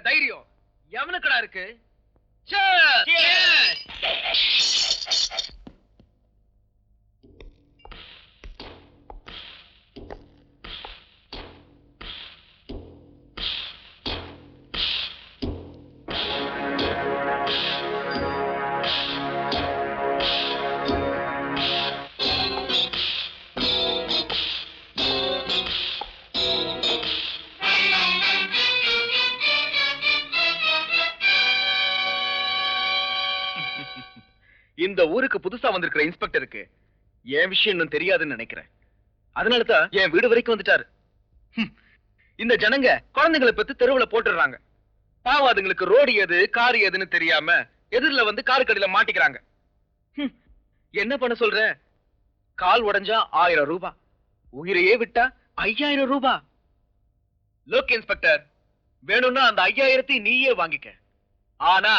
தைரியம் எவனுக்குடா இருக்கு? இந்த ஊருக்கு புதுசா வந்திருக்கிற இன்ஸ்பெக்டருக்கு என் விஷயம் இன்னும் தெரியாதுன்னு நினைக்கிறேன். அதனாலதான் என் வீடு வரைக்கும் வந்துட்டாரு. இந்த ஜனங்க குழந்தைங்களை பத்தி தெருவுல போட்டுறாங்க. பாவம் அதுங்களுக்கு ரோடு எது கார் எதுன்னு தெரியாம எதிரில வந்து காரு கடையில மாட்டிக்கிறாங்க. என்ன பண்ண சொல்ற? கால் உடைஞ்சா 1000 ரூபாய், உயிரையே விட்டா 5000 ரூபாய். லோக் இன்ஸ்பெக்டர், வேணும்னா அந்த 5000 நீயே வாங்கிக்க. ஆனா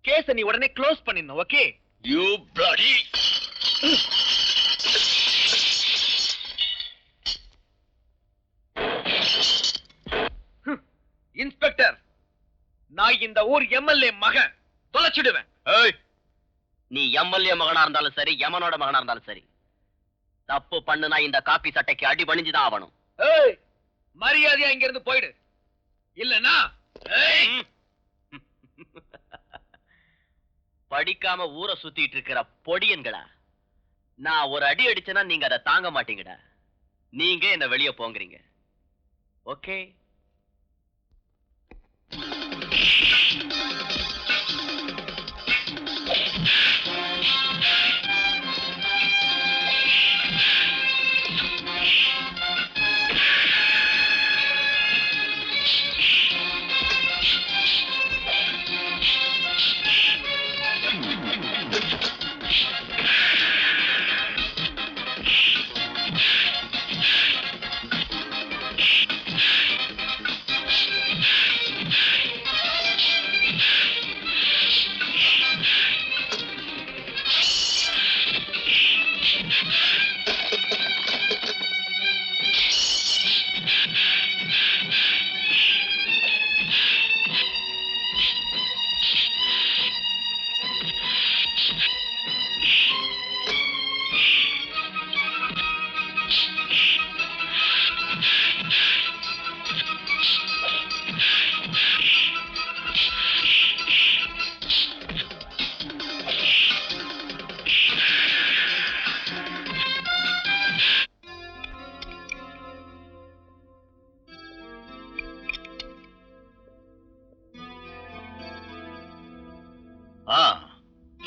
கேஸ நீ உடனே க்ளோஸ் பண்ணிடணும். ஓகே? You bloody! இன்ஸ்பெக்டர், நான் இந்த ஊர் எம்எல்ஏ மகன். தொலைச்சிடுவேன். நீ எம்எல்ஏ மகனா இருந்தாலும் சரி, யமனோட மகனா இருந்தாலும் சரி, தப்பு பண்ணுனா இந்த காப்பி சட்டைக்கு அடி பணிஞ்சுதான் ஆகணும். மரியாதையா இங்க இருந்து போயிடு. இல்லனா படிக்காம ஊரை சுத்திட்டு இருக்கிற பொடியன்களா, நான் ஒரு அடி அடிச்சேன்னா நீங்க அதை தாங்க மாட்டீங்கடா. நீங்க என்ன வெளியே போங்கிறீங்க. ஓகே?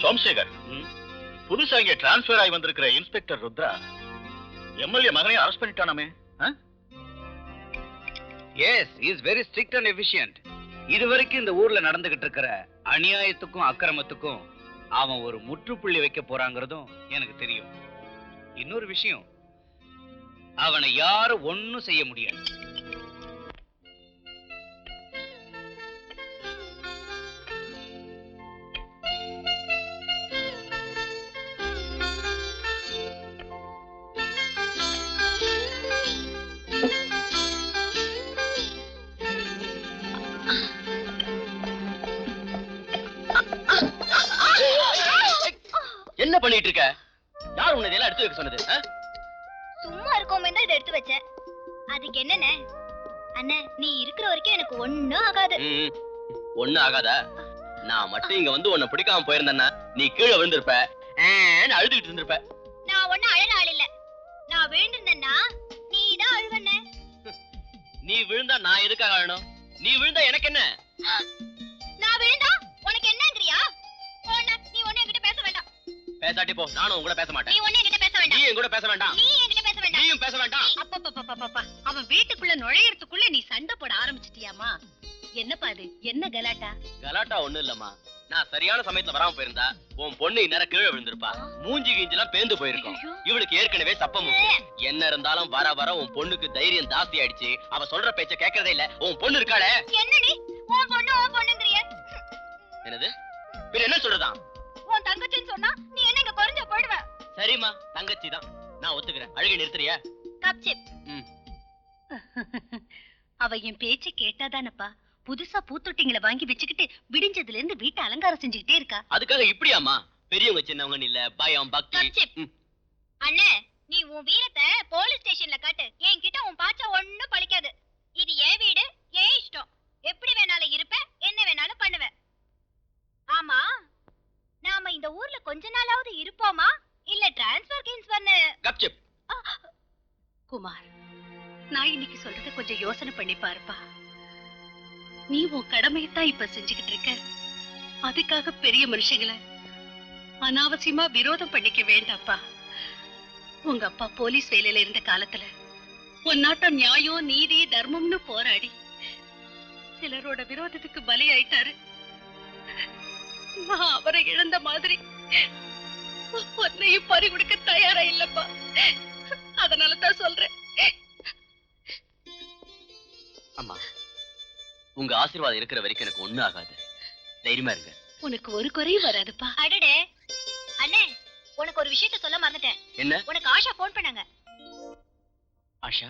சோமசேகர், புதுசா இங்க டிரான்ஸ்பர் ஆகி வந்திருக்கிற இன்ஸ்பெக்டர் ருத்ரா எம்எல்ஏ மகனை அரெஸ்ட் பண்ணிட்டானாமே? Yes, he is very strict and efficient. இதுவரைக்கும் இந்த ஊர்ல நடந்துகிட்டு இருக்கிற அநியாயத்துக்கும் அக்கிரமத்துக்கும் அவன் ஒரு முற்றுப்புள்ளி வைக்க போறாங்கிறதும் எனக்கு தெரியும். இன்னொரு விஷயம், அவனை யாரும் ஒண்ணும் செய்ய முடியாது. என்ன பண்ணிட்டு இருக்க? யார் உன்னை இதெல்லாம் எடுத்து வைக்க சொன்னது? சும்மா இருக்கோமே தான் இதை எடுத்து வச்சேன். அதுக்கு என்னண்ணே? அண்ணே, நீ இருக்கிற வரைக்கும் எனக்கு ஒண்ணும் ஆகாது. ஒண்ணும் ஆகாதா? நான் மட்டும் இங்க வந்து உன்னை பிடிக்காம போயிருந்தேன்னா நீ கீழே விழுந்திருப்ப, அழுதுகிட்டு இருந்திருப்ப. நான் ஒண்ணும் அழற ஆள் இல்ல. நான் விழுந்திருந்தேன்னா நீ தான் அழுவண்ணே. நீ விழுந்தா நான் எதுக்காக அழணும்? நீ விழுந்தா எனக்கு என்ன? நான் விழுந்தா உனக்கு என்னங்கறியா? நீ ஒண்ணு என்கிட்ட பேச வேண்டாம். பேசாட்டி போ, நானும் உன் கூட பேச மாட்டேன். நீ ஒண்ணு என்கிட்ட பேச வேண்டாம். நீ என் கூட பேச வேண்டாம். நீ என்கிட்ட பேச வேண்டாம். நீயும் பேச வேண்டாம். அப்பப்பப்பப்பப்பா, அவன் வீட்டுக்குள்ள நுழையறதுக்குள்ள நீ சண்டை போட ஆரம்பிச்சிட்டியாமா? என்னப்பா இது? என்ன கலாட்டா? கலாட்டா ஒண்ணும் இல்லம்மா. நான் சரியான சமயத்துல வராம போயிருந்தா உன் பொண்ணு இந்நேரம் கீழே விழுந்திருப்பா. மூஞ்சி கீஞ்செல்லாம் பேந்து போயிருக்கும். இவளுக்கு ஏற்கனவே சப்பம் உண்டு. என்ன இருந்தாலும் வர வர உன் பொண்ணுக்கு தைரியம் ஜாஸ்தி ஆயிடுச்சு. அவ சொல்ற பேச்ச கேட்கறதே இல்ல. உன் பொண்ணு இருக்காளே. என்னடி உன் பொண்ணுங்கறிய? என்னது? பின்ன என்ன சொல்றதான்? உன் தங்கச்சின்னு சொன்னா நீ என்ன இங்க குறைஞ்ச போய்டுவ. சரிம்மா, தங்கச்சி தான். நான் ஒத்துக்கிறேன். அழுகை நிறுத்துறியா? கப்சிப். அவ என் பேச்ச கேட்டாதானப்பா புதுசா பூத்தொட்டிங்களை வாங்கி வச்சுக்கிட்டு விடிஞ்சதுல இருந்து வீட்டை அலங்காரம் செஞ்சுக்கிட்டே இருக்கா. அதுக்காக இப்படியாமா? பெரியவங்க சின்னவங்க இல்ல, பயம் பக்தி. அண்ணே, நீ உன் வீரத்தை போலீஸ் ஸ்டேஷன்ல காட்டு. என்கிட்ட உன் பாச்சா ஒண்ணும் பழிக்காது. இது என் வீடு, என் இஷ்டம். எப்படி வேணாலும் இருப்பேன், என்ன வேணாலும் பண்ணுவேன். ஆமா, நாம இந்த ஊர்ல கொஞ்ச நாளாவது இருப்போமா இல்ல டிரான்ஸ்ஃபர் கின்ஸ்பர்னு? கப்சிப். குமார், நான் இன்னைக்கு சொல்றத கொஞ்சம் யோசனை பண்ணி பாருப்பா. நீ உன் கடமையத்தான் இப்ப செஞ்சுக்கிட்டு இருக்க. அதுக்காக பெரிய மனுஷங்களை அனாவசியமா விரோதம் பண்ணிக்க வேண்டாப்பா. உங்க அப்பா போலீஸ் வேலையில இருந்த காலத்துல உன் நாட்டம் நியாயம் நீதி தர்மம்னு போராடி சிலரோட விரோதத்துக்கு பலியாயிட்டாரு. நான் அவரை இழந்த மாதிரி உன்னையும் பறி கொடுக்க தயாரா இல்லப்பா. அதனாலதான் சொல்றேன். அம்மா, உங்க ஆசீர்வாதம் இருக்கிற வரைக்கும் எனக்கு ஒண்ணும் ஆகாது. தைரியமா இருங்க. உனக்கு ஒரு குறையும் வராதுப்பா. அடடே அண்ணே, உனக்கு ஒரு விஷயத்த சொல்ல மறந்துட்டேன். என்ன? உனக்கு ஆஷா போன் பண்ணாங்க. ஆஷா?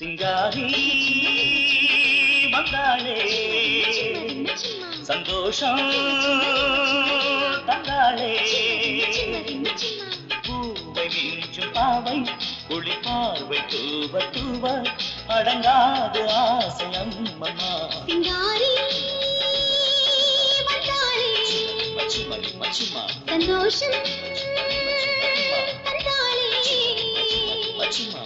சிங்காரி வந்தாளே, சந்தோஷம் தந்தாளே, பூவை வீச்சும் பாவை குளி பார்வை தூவ தூவ அடங்காது ஆசை அம்மம்மா. சிங்காரி வந்தாளே, மச்சிமணி மச்சிமா சந்தோஷம் தந்தாளே, மச்சிமா.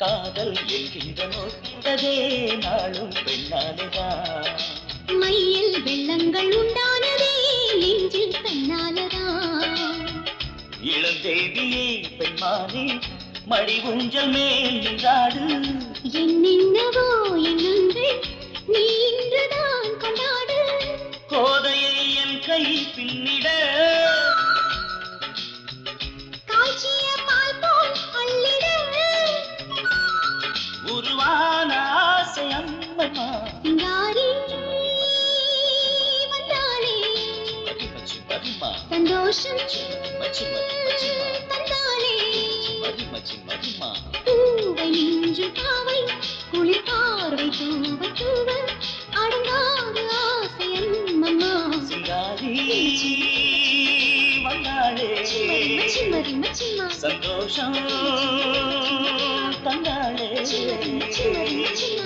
காதல் என்கின்ற நோட்டதே நாளும் பெண்ணாலேதான், மையில் வெள்ளங்கள் உண்டானதே நெஞ்சில் தன்னாலதான். இளந்தேவியே பெண்மானே மடி ஊஞ்சல் மேல் நின்றாடு, என்னென்னவோ என்னங்கள் நீ இன்றுதான் கொண்டாடு. கோதையை என் கை பின்னிட, காய்ச்சிய பால் போல் அள்ளிட, உருவான ஆசை அம்மம்மா. சிங்காரி வந்தாளே, மச்சி மதிமா சந்தோஷம் மச்சி மதிமா தந்தாளே, மச்சி மதிமா. பூவை நின்று பாவை குளிர் பார்வை தூவ தூவ அடங்காது ஆசை அம்மம்மா. சிங்காரி வந்தாளே, மச்சிமரி மச்சிமா சந்தோஷம் தந்தாளே. மச்சிமரி மச்சிமா.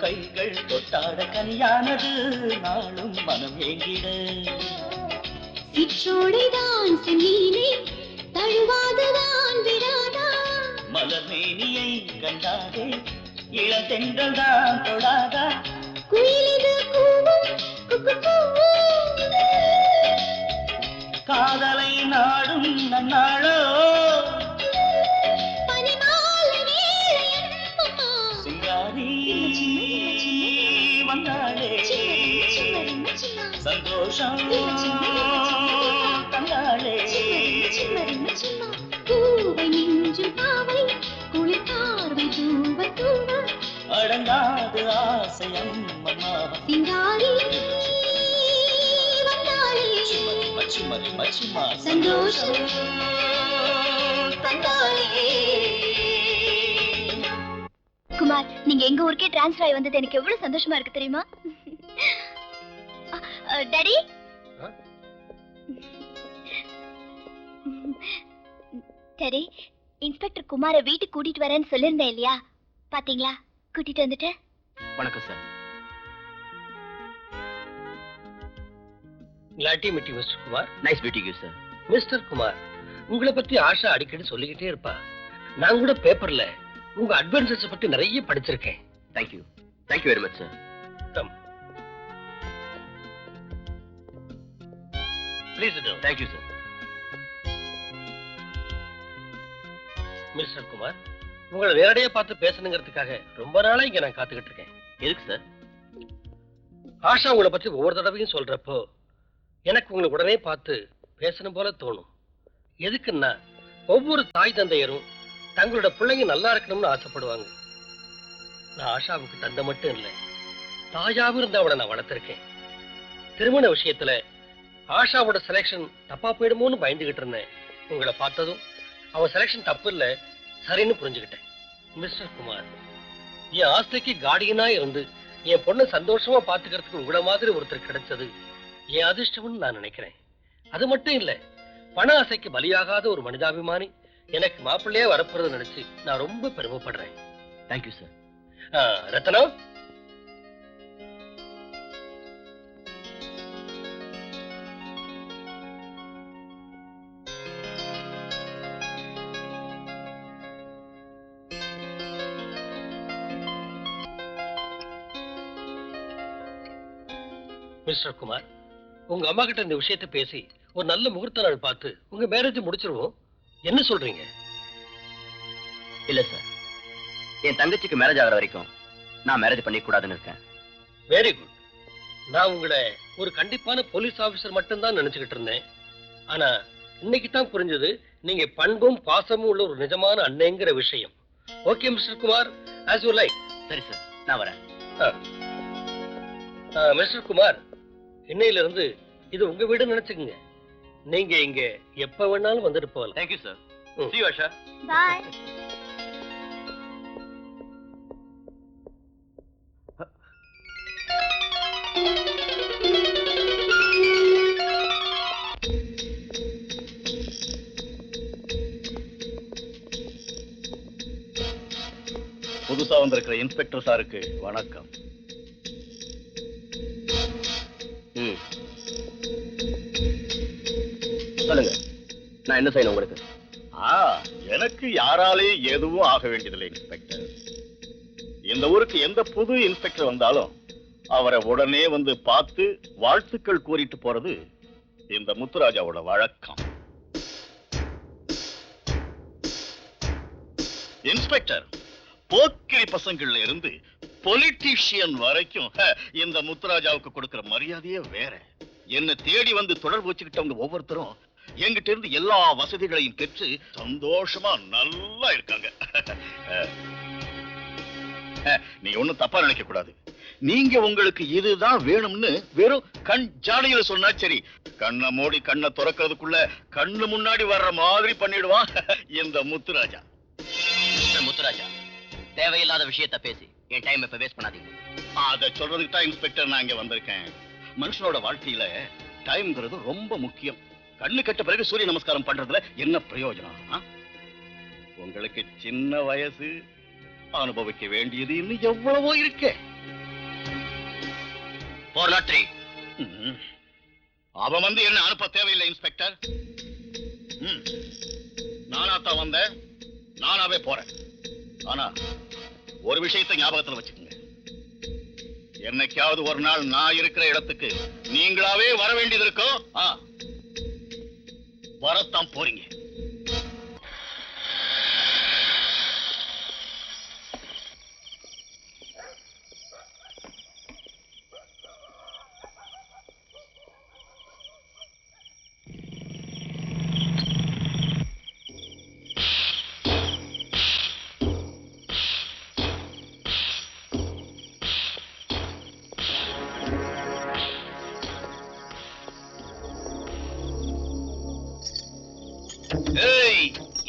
கைகள் தொட்டாட கனியானது நாளும் மனம் ஏங்கிட சிற்றோடைதான் செம்மீனே தழுவாததான் விடாதா மலர்மேனியை கண்டாதே இளந்தென்றல் தான் தொடாதா குயிலிது கூவும் குக்கு காதலை நாடும் நன்னாளோ பனிமாலை வேளையம்மா சிங்காரி வந்தாளே சந்தோஷம் தந்தாளே பூவை நெஞ்சு பாவை குளிர் பார்வை தூவ தூவ அடங்காது ஆசையம் அம்மா சிங்காரி வந்தாளே மச்சிமரி மச்சிமா சந்தோஷம் தந்தாளே. குமார், நீங்க எங்க ஊருக்கே டிரான்ஸ்ஃபர் ஆகி வந்தது எனக்கு எவ்வளவு சந்தோஷமா இருக்கு தெரியுமா? டாடி, டாடி, இன்ஸ்பெக்டர் குமாரை வீட்டுக்கு கூட்டிட்டு வரேன்னு சொல்லிருந்தேன் இல்லையா? பாத்தீங்களா? கூட்டிட்டு வந்துட்டேன். வணக்கம் sir. Glad to meet you, Mr. Kumar. Nice meeting you sir. Mister Kumar, உங்களை பத்தி ஆஷா அடிக்கடி சொல்லிக்கிட்டே இருப்பா. நான் கூட பேப்பர்ல உங்க அட்வென்ச்சர்ஸ் பத்தி நிறைய படிச்சிருக்கேன். Thank you very much sir. Come please do. Thank you sir. Mister Kumar, உங்களை நேரடியா பார்த்து பேசணுங்கிறதுக்காக ரொம்ப நாளா இங்க நான் காத்துக்கிட்டு இருக்கேன். எதுக்கு சார்? ஆஷா உங்களை பத்தி ஒவ்வொரு தடவையும் சொல்றப்போ எனக்கு உங்களை உடனே பார்த்து பேசணும் போல தோணும். எதுக்குன்னா ஒவ்வொரு தாய் தந்தையரும் தங்களோட பிள்ளைங்க நல்லா இருக்கணும்னு ஆசைப்படுவாங்க. நான் ஆஷாவுக்கு தந்தை மட்டும் இல்லை, தாயாவும் இருந்து அவளை நான் வளர்த்திருக்கேன். திருமண விஷயத்துல ஆஷாவோட செலெக்ஷன் தப்பா போயிடுமோன்னு பயந்துகிட்டு இருந்தேன். உங்களை பார்த்ததும் அவன் செலெக்ஷன் தப்பு இல்லை, சரின்னு புரிஞ்சுக்கிட்டேன். மிஸ்டர் குமார், என் ஆஸ்திக்கு கார்டியனா இருந்து என் பொண்ணை சந்தோஷமா பாத்துக்கிறதுக்கு உங்களை மாதிரி ஒருத்தர் கிடைச்சது என் அதிர்ஷ்டம்னு நான் நினைக்கிறேன். அது மட்டும் இல்ல, பண ஆசைக்கு பலியாகாத ஒரு மனிதாபிமானி எனக்கு மாப்பிள்ளையே வரப்போறது நினைச்சு நான் ரொம்ப பெருமைப்படுறேன். Thank you sir. Ratnam, mister Kumar, உங்க அம்மா கிட்ட இந்த விஷயத்தை பேசி ஒரு நல்ல முகூர்த்த நாள் பார்த்து உங்க மேரேஜ் முடிச்சிருவோம். என்ன சொல்றீங்க? இல்ல சார், என் தங்கச்சிக்கு மேரேஜ் ஆகிற வரைக்கும் நான் மேரேஜ் பண்ணிக்க கூடாதுன்னு இருக்கேன். Very good. நான் உங்களை ஒரு கண்டிப்பான போலீஸ் ஆபீசர் மட்டும்தான் நினைச்சுக்கிட்டு இருந்தேன். ஆனா இன்னைக்கு தான் புரிஞ்சது நீங்க பண்பும் பாசமும் உள்ள ஒரு நிஜமான அண்ணங்கிற விஷயம். Okay mister Kumar, as you like. சரி சார், நான் வரேன். மிஸ்டர் குமார், இன்னையில இருந்து இது உங்க வீடு நினைச்சுக்கங்க. நீங்க இங்க எப்ப வேணாலும் வந்துட்டு போகலாம். Thank you sir. See you, Asha. Bye. புதுசா வந்திருக்கிற இன்ஸ்பெக்டர் சாருக்கு வணக்கம். சொல்லுங்க, நான் என்ன செய்யணும் உங்களுக்கு? எனக்கு யாராலையும் எதுவும் ஆக வேண்டியதில்லை இன்ஸ்பெக்டர். இந்த ஊருக்கு எந்த புது இன்ஸ்பெக்டர் வந்தாலும் அவரை உடனே வந்து பார்த்து வாழ்த்துக்கள் கூறிட்டு போறது இந்த முத்துராஜாவோட வழக்கம். இன்ஸ்பெக்டர், போக்கிரி பசங்கள்ல இருந்து பொலிட்டீஷியன் வரைக்கும் இந்த முத்துராஜாவுக்கு கொடுக்கிற மரியாதையே வேற. என்ன தேடி வந்து தொடர்பு வச்சுக்கிட்டவங்க ஒவ்வொருத்தரும் என்கிட்ட இருந்து எல்லா வசதிகளையும் பெற்று சந்தோஷமா நல்லா இருக்காங்க. நீங்க ஒண்ணும் தப்பா நினைக்க கூடாது. நீங்க உங்களுக்கு இதுதான் வேணும்னு வெறும் கண் ஜாடையில சொன்னா சரி, கண்ணை மூடி கண்ணை துறக்கிறதுக்குள்ள கண்ணு முன்னாடி வர்ற மாதிரி பண்ணிடுவான் இந்த முத்துராஜா. முத்துராஜா, தேவையில்லாத விஷயத்தை பேசி என் டைம் இப்ப வேஸ்ட் பண்ணாதீங்க. அத சொல்றதுக்கு தான் இன்ஸ்பெக்டர் நான் இங்க வந்திருக்கேன். மனுஷனோட வாழ்க்கையில டைம்ங்கிறது ரொம்ப முக்கியம். கண்ணு கட்ட பிறகு சூரிய நமஸ்காரம் பண்றதுல என்ன பிரயோஜனம்? உங்களுக்கு சின்ன வயசு, அனுபவிக்க வேண்டியது இன்னும் எவ்வளவோ இருக்கே. 403. அவன் வந்து என்ன அனுப்ப தேவையில்லை இன்ஸ்பெக்டர். நானாத்தான் வந்தேன், நானாவே போறேன். ஆனா ஒரு விஷயத்தை ஞாபகத்துல வச்சுக்கோங்க, என்னைக்காவது ஒரு நாள் நான் இருக்கிற இடத்துக்கு நீங்களாவே வர வேண்டியது இருக்கும். வரத்தான் போறீங்க.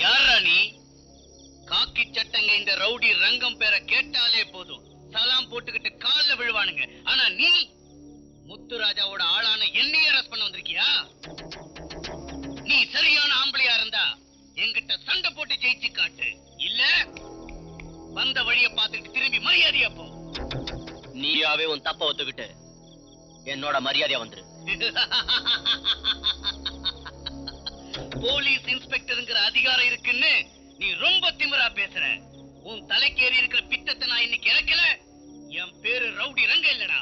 யாரா நீ? காக்கி சட்டங்க இந்த ரவுடி ரங்கம் பேரை கேட்டாலே போதும் சலாம் போட்டுக்கிட்டு கால்ல விழுவானுங்க. ஆனா நீ முத்துராஜாவோட ஆளான என்னையே அரெஸ்ட் பண்ண வந்திருக்கியா? நீ சரியான ஆம்பளையா இருந்தா என்கிட்ட சண்டை போட்டு ஜெயிச்சு காட்டு, இல்ல வந்த வழிய பார்த்துட்டு திரும்பி மரியாதையா போ. நீயாவே உன் தப்ப ஒத்துக்கிட்டு என்னோட மரியாதையா வந்துரு. போலீஸ் இன்ஸ்பெக்டருங்கிற அதிகாரம் இருக்குன்னு நீ ரொம்ப திமிரா பேசுற. உன் தலைக்கேறி இருக்கிற பித்தத்தை நான் இன்னைக்கு இறக்கல. என் பேரு ரவுடி ரங்க இல்லடா.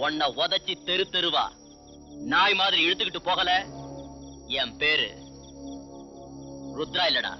உன்னை உதச்சி தெரு தெருவா நாய் மாதிரி இழுத்துக்கிட்டு போகல. என் பேரு ருத்ரா இல்லடா.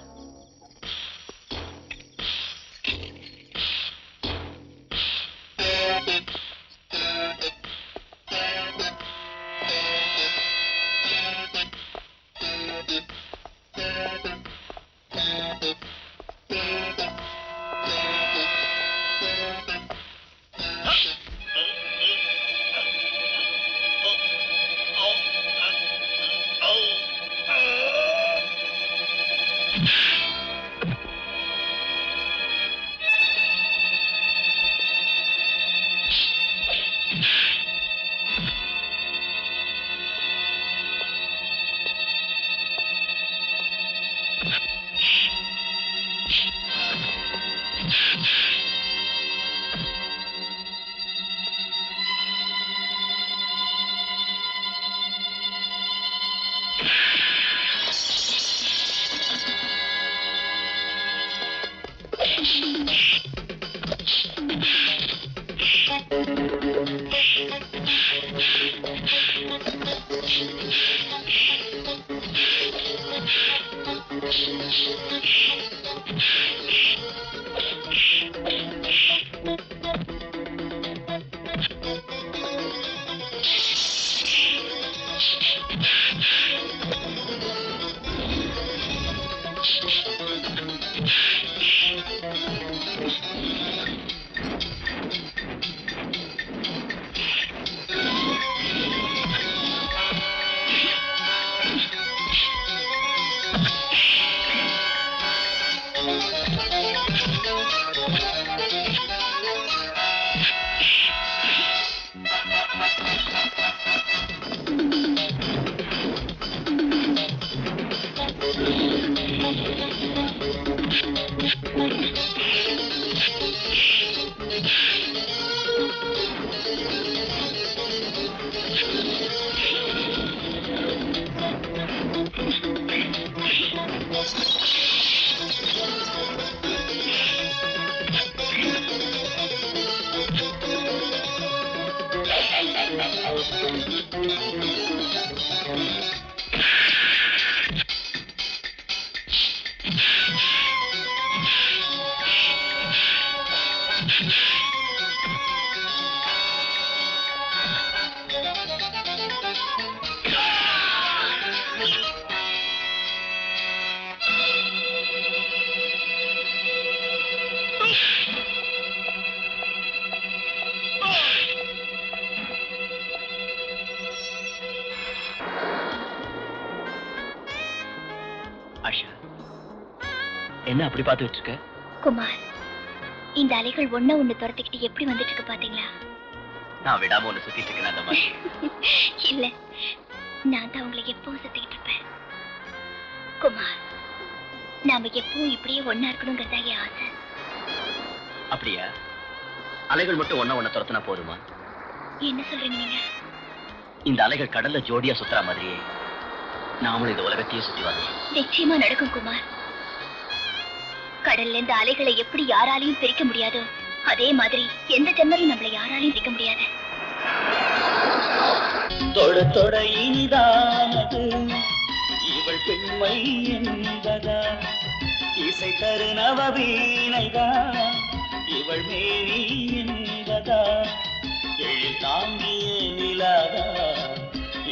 ஆஷா, என்ன அப்படி பார்த்துட்டு இருக்க? குமார், இந்த அலைகள் ஒண்ணு துரத்திக்கிட்டு எப்படி வந்துட்டு இருக்கு பாத்தீங்களா? நான் விடாம ஒண்ணு சுத்திட்டு இருக்கேன் அந்த மாதிரி. இல்ல, நான் தான் உங்களை எப்பவும் சுத்திக்கிட்டு இருப்பேன். குமார், நாம எப்பவும் இப்படியே ஒன்னா இருக்கணுங்கிறதா என் ஆசை. அப்படியா? அலைகள் மட்டும் ஒண்ணா துரத்துனா போதுமா? என்ன சொல்றீங்க நீங்க? இந்த அலைகள் கடல்ல ஜோடியா சுத்துற மாதிரியே நாமளும் இந்த உலகத்தையே சுத்தி வரணும். நிச்சயமா நடக்கும் குமார். கடல்ல இந்த அலைகளை எப்படி யாராலையும் பிரிக்க முடியாதோ அதே மாதிரி எந்த ஜென்மரையும் நம்மள யாராலையும் பிரிக்க முடியாது. தொட தொட இனிதானது இவள் பெண்மை என்பதா, இசை தரு நவவீணைதான் இவள் மேனி என்பதா, எழில் தாங்கிய நிலாதா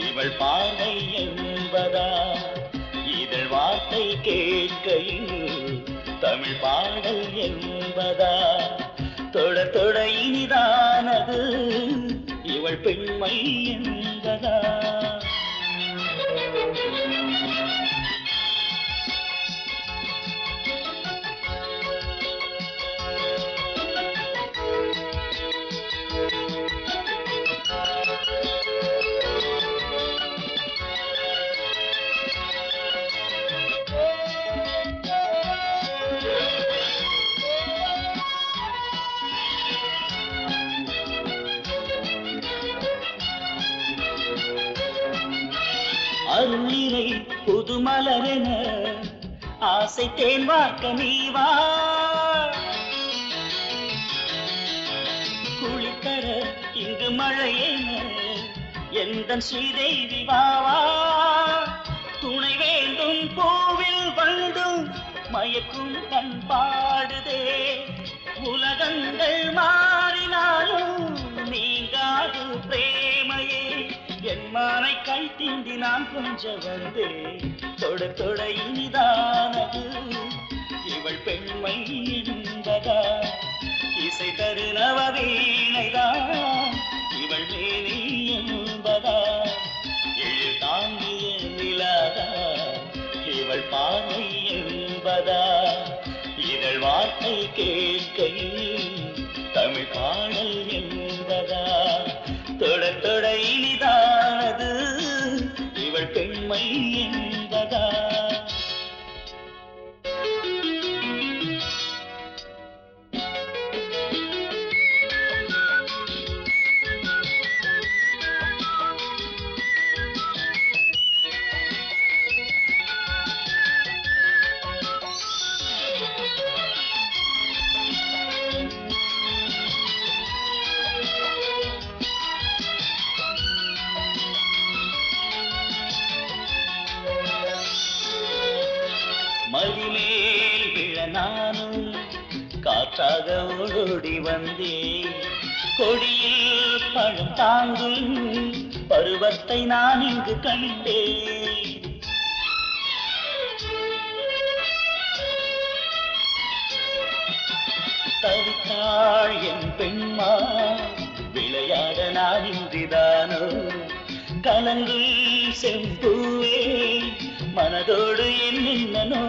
இவள் பார்வை என்பதா, இதழ் வார்த்தை கேட்கையில் தமிழ் பாடல் என்பதா, தொட தொட இனிதானது இவள் பெண்மை என்பதா. அருளினை புதுமலரென ஆசை தேன் வார்க்க நீவா, குளித்தர இங்கு மழையென எந்தன் ஸ்ரீதேவி வாவா, துணை வேண்டும் பூவில் வண்டும் மயக்கும் பண்பாடுதே, உலகங்கள் மாறினாலும் நீங்காது பிரேமையே, என் மானை கை தீண்டி நான் கொஞ்ச வந்தே, தொட தொட இனிதானது இவள் பெண்மை என்பதா, இசை தரு நவவீணைதான் இவள் மேனி என்பதா, எழில் தாங்கிய நிலாதா இவள் பார்வை என்பதா, இதழ் வார்த்தை கேட்கையில் தமிழ் பாடல் என்பதா, தொட தொட இனிதானது இவள் பெண்மை என்பதா. மதிமேல் விழ நானும் காற்றாக ஓடி வந்தேன், கொடியில் பழம் தாங்கும் பருவத்தை நான் இங்கு கண்டேன், தவித்தாள் என் பெண்மா விளையாட நான் இன்றிதானோ, கலங்கும் செம்பூவே மனதோடு என்னென்னோ,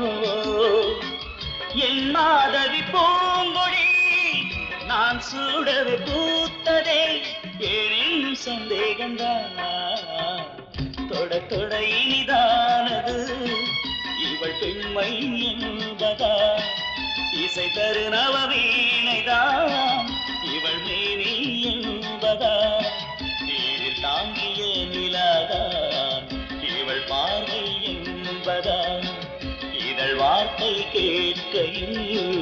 என் மாதவி பூங்கொடி நான் சூடவே பூத்ததே, ஏனின் சந்தேகம்தான் தொட தொட இனிதானது இவள் பெண்மை என்பதா, இசை தரு நவவீணைதான் இவள் மேனி என்பதா, நீரில் தாங்கிய நிலாதான் இவள் பார்வை என்பதா, இதழ் வார்த்தை கேட்கையில்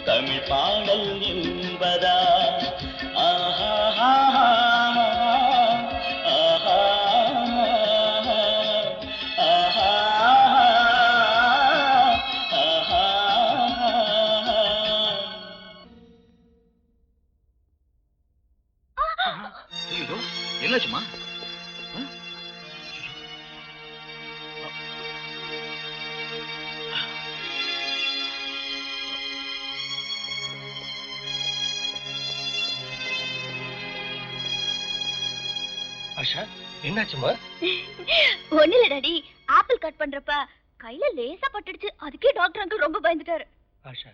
தமிழ் பாடல் என்பதா. ஆஹா ஆஹா ஆஹா ஆஹா ஆஹா. என்னாச்சுமா? ஆஷா, என்னாச்சுமா? ஒண்ணு இல்ல டாடி, ஆப்பிள் கட் பண்றப்ப கையில லேசா பட்டுடுச்சு, அதுக்கே டாக்டர் அங்கிள் ரொம்ப பயந்துட்டாரு. ஆஷா,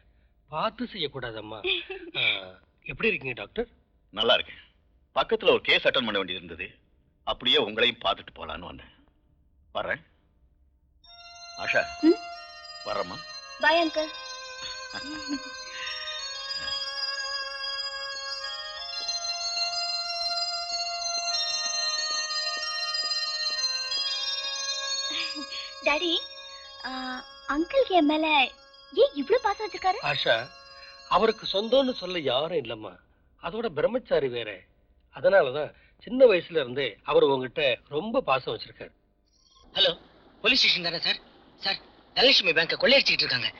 பார்த்து செய்யக்கூடாதம்மா. எப்படி இருக்கீங்க டாக்டர்? நல்லா இருக்கேன். பக்கத்துல ஒரு கேஸ் அட்டன் பண்ண வேண்டியது இருந்தது, அப்படியே உங்களையும் பார்த்துட்டு போலான்னு வந்தேன். வர்றேன். ஆஷா, வர்றம்மா. Bye uncle. டாடி அங்கிள் என் மேல ஏன் இவ்ளோ பாசம் வச்சிருக்காரு? ஆஷா, அவருக்கு சொந்தம்னு சொல்ல யாரும் இல்லம்மா. அதோட பிரம்மச்சாரி வேற. அதனாலதான் சின்ன வயசுல இருந்தே அவர் உங்ககிட்ட ரொம்ப பாசம் வச்சிருக்காரு. ஹலோ, போலீஸ் ஸ்டேஷன் தானே சார்? சார், தனலட்சுமி பேங்கை கொள்ளையடிச்சிட்டு இருக்காங்க.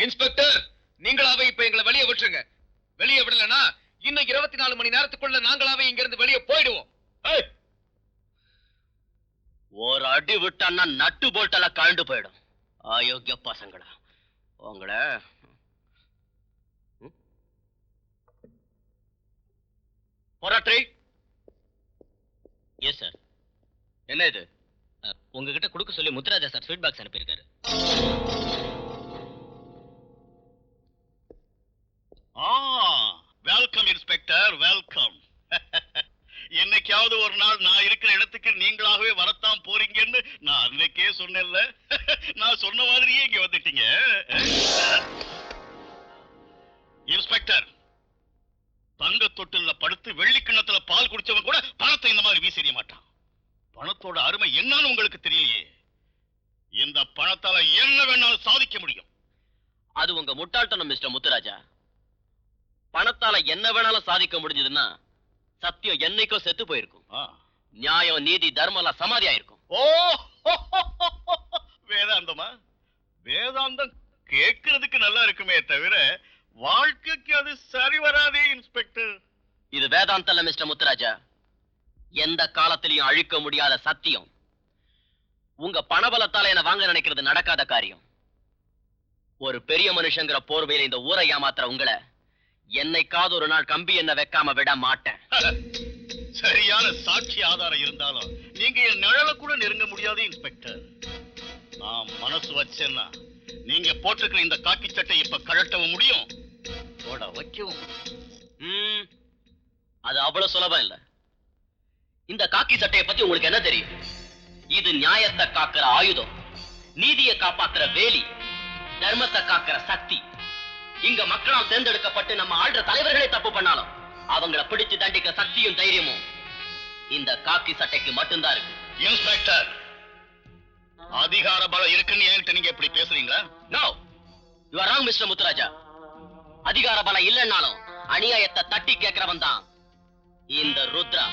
இன்ஸ்பெக்டர், நீங்களாவே இப்ப எங்களை வெளியே விட்டுருங்க. வெளியே விடலனா இன்னும் 24 மணி நேரத்துக்குள்ள நாங்களாவே இங்க இருந்து வெளியே போயிடுவோம். ஒரு அடி விட்டான்னா நட்டு போல்ட்டெல்லாம் கழண்டு போயிடும். அயோக்கிய பசங்களா உங்களை. போராட்ரி. Yes sir. என்ன இது? உங்ககிட்ட கொடுக்க சொல்லி முத்துராஜா சார் ஃபீட்பேக்ஸ் அனுப்பியிருக்காரு. Welcome inspector, welcome. என்னைக்காவது ஒரு நாள் நான் இருக்கிற இடத்துக்கு நீங்களாகவே வரத்தான் போறீங்கன்னு நான் அன்னைக்கே சொன்னேன்ல. நான் சொன்ன மாதிரியே இங்க வந்துட்டீங்க. இன்ஸ்பெக்டர், தங்க தொட்டில்ல படுத்து வெள்ளி கிண்ணத்துல பால் குடிச்சவன் கூட பணத்தை இந்த மாதிரி வீசெறிய மாட்டான். பணத்தோட அருமை என்னன்னு உங்களுக்கு தெரியலையே. இந்த பணத்தால என்ன வேணாலும் சாதிக்க முடியும். அது உங்க முட்டாள்தனம் மிஸ்டர் முத்துராஜா. பணத்தால என்ன வேணாலும் சாதிக்க முடிஞ்சதுன்னா சத்தியம் என்னைக்கோ செத்து போயிருக்கும். நியாயம், நீதி, தர்மம் எல்லாம் சமாதி ஆயிருக்கும். ஓ, வேதாந்தமா? வேதாந்தம் கேட்கறதுக்கு நல்லா இருக்குமே தவிர வாழ்க்கைக்கு அது சரி வராதே இன்ஸ்பெக்டர். இது வேதாந்தம் இல்ல மிஸ்டர் முத்துராஜா. எந்த காலத்திலையும் அழிக்க முடியாத சத்தியம். உங்க பணபலத்தால என்ன வாங்க நினைக்கிறது நடக்காத காரியம். ஒரு பெரிய மனுஷங்கிற போர்வையில இந்த ஊரை ஏமாத்துற உங்களை என்னைக்காவது ஒரு நாள் கம்பி என்ன வைக்காம விட மாட்டேன். சரியான சாட்சி ஆதாரம் இருந்தாலும் நீங்க என் நிழல கூட நெருங்க முடியாது இன்ஸ்பெக்டர். நான் மனசு வச்சேன்னா நீங்க போட்டிருக்கிற இந்த காக்கி சட்டை இப்ப கழட்டவும் முடியும், போட வைக்கவும். அது அவ்வளவு சுலபம் இல்ல. இந்த காக்கி சட்டையை பத்தி உங்களுக்கு என்ன தெரியும்? இது நியாயத்தை காக்கிற ஆயுதம், நீதியை காப்பாத்துற வேலி, தர்மத்தை காக்கிற சக்தி. இங்க மக்களால் தேர்ந்தெடுக்கப்பட்டு நம்ம ஆள்ற தலைவர்களே தப்பு பண்ணாலும் அவங்கள பிடிச்சு தண்டிக்க சக்தியும் தைரியமும் இந்த காக்கி சட்டைக்கு மட்டும்தான் இருக்கு. இன்ஸ்பெக்டர், அதிகார பலம் இருக்குன்னு என்கிட்ட நீங்க எப்படி பேசுறீங்களா? No, you are wrong mister Muthuraja. அதிகார பலம் இல்லைன்னாலும் அநியாயத்தை தட்டி கேட்கிறவன் தான் இந்த ருத்ரா.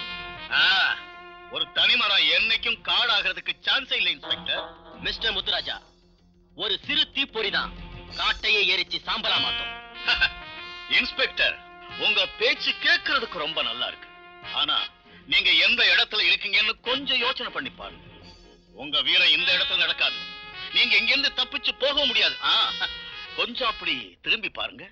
ஒரு தனிமரம் என்னைக்கும் காடாகிறதுக்கு சான்ஸே இல்லை இன்ஸ்பெக்டர். மிஸ்டர் முத்துராஜா, ஒரு சிறு தீப்பொறிதான் காட்டையே எரிச்சு சாம்பலா மாத்தோம். இன்ஸ்பெக்டர், உங்க பேச்சு கேட்கறதுக்கு ரொம்ப நல்லா இருக்கு. ஆனா நீங்க எந்த இடத்துல இருக்கீங்கன்னு கொஞ்சம் யோசனை பண்ணி பாருங்க. உங்க வீரம் இந்த இடத்துல நடக்காது. நீங்க இங்கிருந்து தப்பிச்சு போக முடியாது. கொஞ்சம் அப்படி திரும்பி பாருங்க.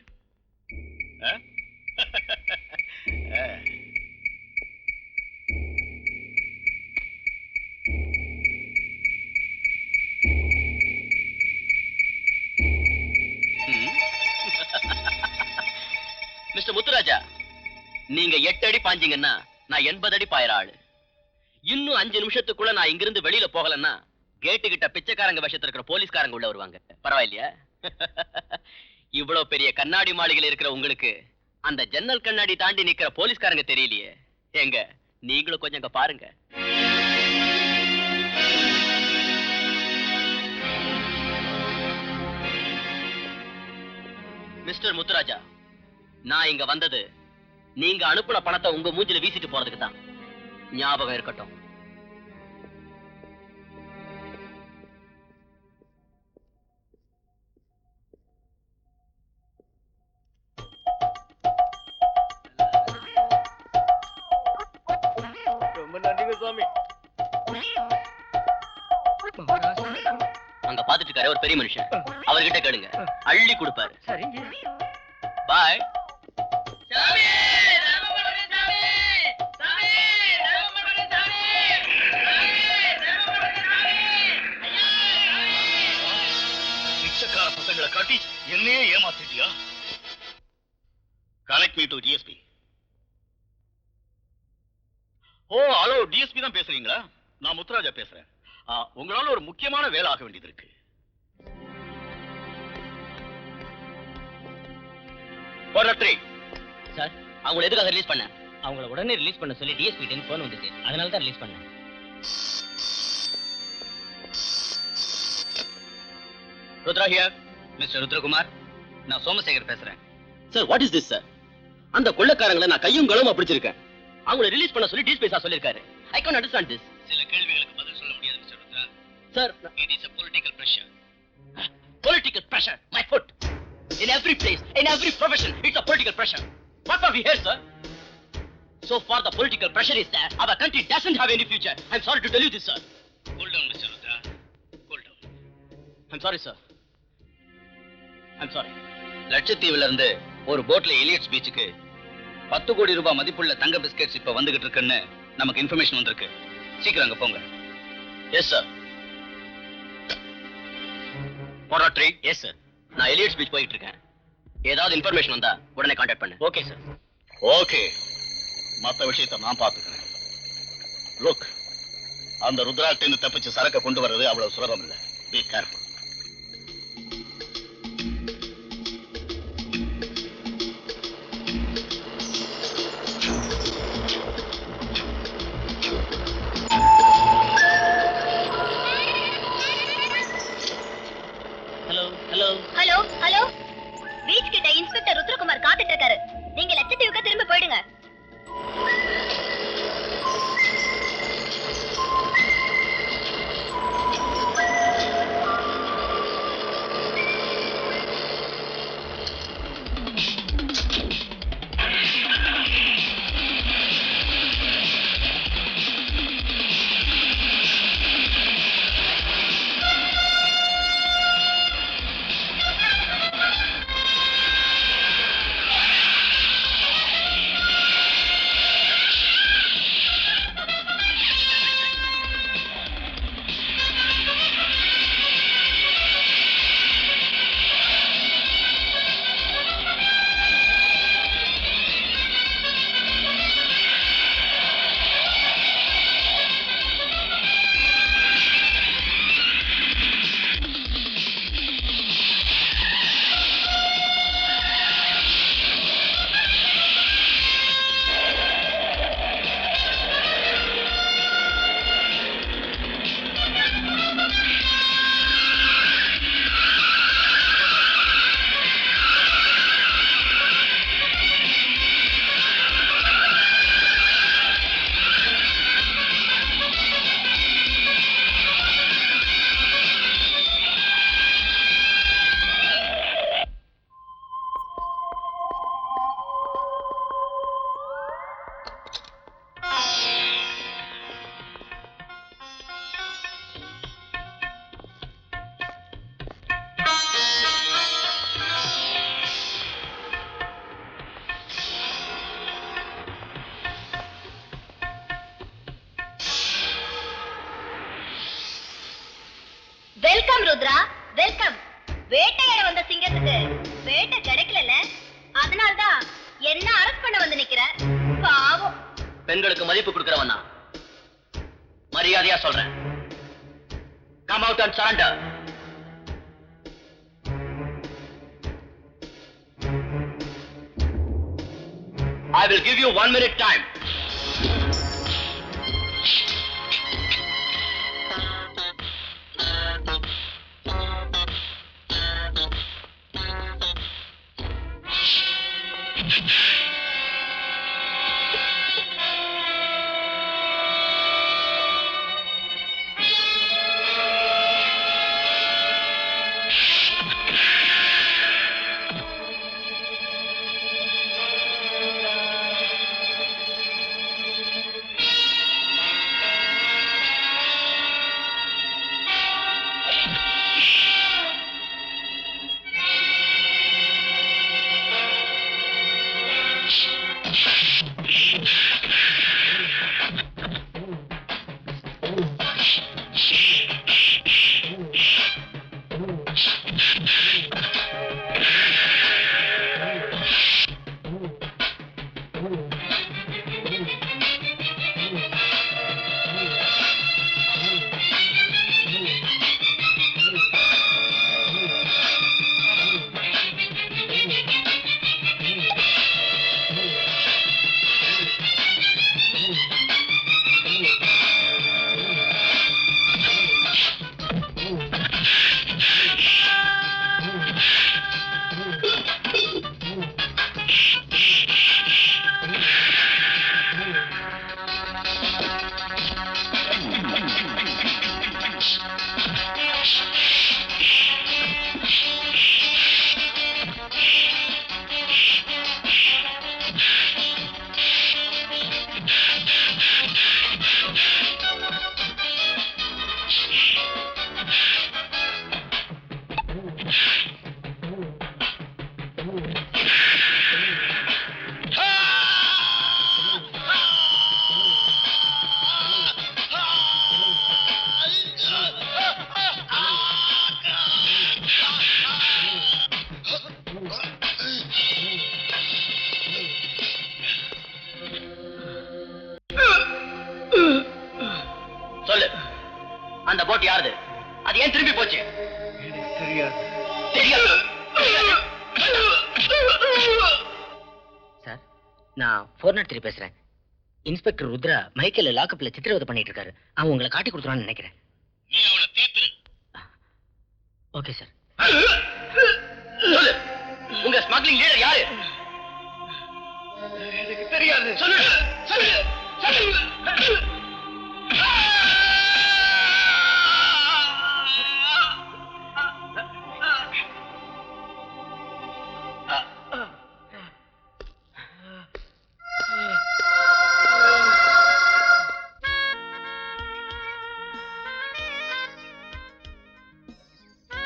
மிஸ்டர் முத்துராஜா, நீங்க 8 அடி பாஞ்சீங்கன்னா நான் 80 அடி பாயிர ஆளு. இன்னும் 5 நிமிஷத்துக்குள்ள நான் இங்கிருந்து வெளியில போகலன்னா கேட்டு கிட்ட பிச்சைக்காரங்க விஷயத்துல இருக்கிற போலீஸ்காரங்க உள்ள வருவாங்க. பரவாயில்லையா? இவ்வளவு பெரிய கண்ணாடி மாளிகையில் இருக்கிற உங்களுக்கு அந்த ஜன்னல் கண்ணாடி தாண்டி நிக்கிற போலீஸ்காரங்க தெரியலையே. எங்க நீங்களும் கொஞ்சம் அங்க பாருங்க. மிஸ்டர் முத்துராஜா, நான் இங்க வந்தது நீங்க அனுப்புன பணத்தை உங்க மூஞ்சில வீசிட்டு போறதுக்கு தான். ஞாபகம் இருக்கட்டும். ரொம்ப நன்றிங்க சுவாமி. அங்க பாத்துட்டு இருக்காரு ஒரு பெரிய மனுஷன், அவர்கிட்ட கேளுங்க, அள்ளி கொடுப்பாரு. சரிங்க. பாய். பிச்சைக்கார பசங்களை காட்டி என்னையே ஏமாத்திட்டியா? Connect me to DSP. Oh hello, DSP தான் பேசுறீங்களா? நான் முத்துராஜா பேசுறேன். உங்களால ஒரு முக்கியமான வேலை ஆக வேண்டியது இருக்கு. சார், அவங்களை எதுக்காக ரிலீஸ் பண்ண? அவங்கள உடனே ரிலீஸ் பண்ண சொல்லி டிஎஸ்பி கிட்ட போன் வந்துச்சு, அதனால தான் ரிலீஸ் பண்ணேன். ருத்ரா ஹியர். மிஸ்டர் ருத்ரகுமார், நான் சோமசேகர் பேசுறேன். Sir, what is this sir? அந்த கொள்ளைக்காரங்களை நான் கையும் களவுமா பிடிச்சிருக்கேன். அவங்கள ரிலீஸ் பண்ண சொல்லி டிஎஸ்பி சார் சொல்லிருக்காரு. I can't understand this. சில கேள்விகளுக்கு பதில் சொல்ல முடியாது mister Rudra. Sir, it is a political pressure. political pressure, my foot. In every place, in every profession, it's a political pressure. What are we here, sir? So far the political pressure is there. Our country doesn't have any future. I'm sorry to tell you this, sir. Cool down, Mr. Rudra. Cool down. I'm sorry, sir. I'm sorry. லட்சத்தீவுல இருந்து ஒரு போட்ல எலியட்ஸ் பீச்சுக்கு 10 கோடி ரூபாய் மதிப்புள்ள தங்க biscuits இப்ப வந்துகிட்டு இருக்குன்னு நமக்கு இன்ஃபர்மேஷன் வந்திருக்கு. சீக்கிரம் அங்க போங்க. Yes sir. போராட்ரி. Yes sir. நான் எலியட்ஸ் பீச் போயிட்டு இருக்கேன். ஏதாவது இன்ஃபர்மேஷன் வந்தா உடனே கான்டாக்ட் பண்ணு. Okay sir. ஓகே, மத்த விஷயத்தை நான் பாத்துக்கிறேன். லுக், அந்த ருத்ராட்டின்னு தப்பிச்சு சரக்க கொண்டு வர்றது அவ்வளவு சுலபம் இல்லை. Be careful. Hello hello, beach கிட்ட இன்ஸ்பெக்டர் ருத்ரகுமார் காத்துட்டு இருக்காரு. நீங்க லட்சத்தீவுக்கு திரும்ப போயிடுங்க. Welcome Rudra, welcome. வேட்டையாட வந்த சிங்கத்துக்கு வேட்டை கிடைக்கல, அதனால்தான் என்ன அரெஸ்ட் பண்ண வந்து நிக்கிற. பாவம். பெண்களுக்கு மதிப்பு கொடுக்கறவனா? மரியாதையா சொல்றேன். Come out and surrender. I will give you 1 minute time. சொல்லு, அந்த போட் யாருது? அது ஏன் திரும்பி போச்சு? தெரியாது. சார், நான் 403 பேசுறேன். இன்ஸ்பெக்டர் ருத்ரா மைக்கேல் லாக்கப்ல சித்திரவதை பண்ணிட்டு இருக்காரு. அவன் உங்களை காட்டி கொடுத்துறான்னு நினைக்கிறேன். நீ அவனை தீர்த்துரு. Okay sir. சொல்லு, உங்க ஸ்மக்லிங் லீடர் யாரு? எனக்கு தெரியாது. சொல்லு, சொல்லு, சொல்லு.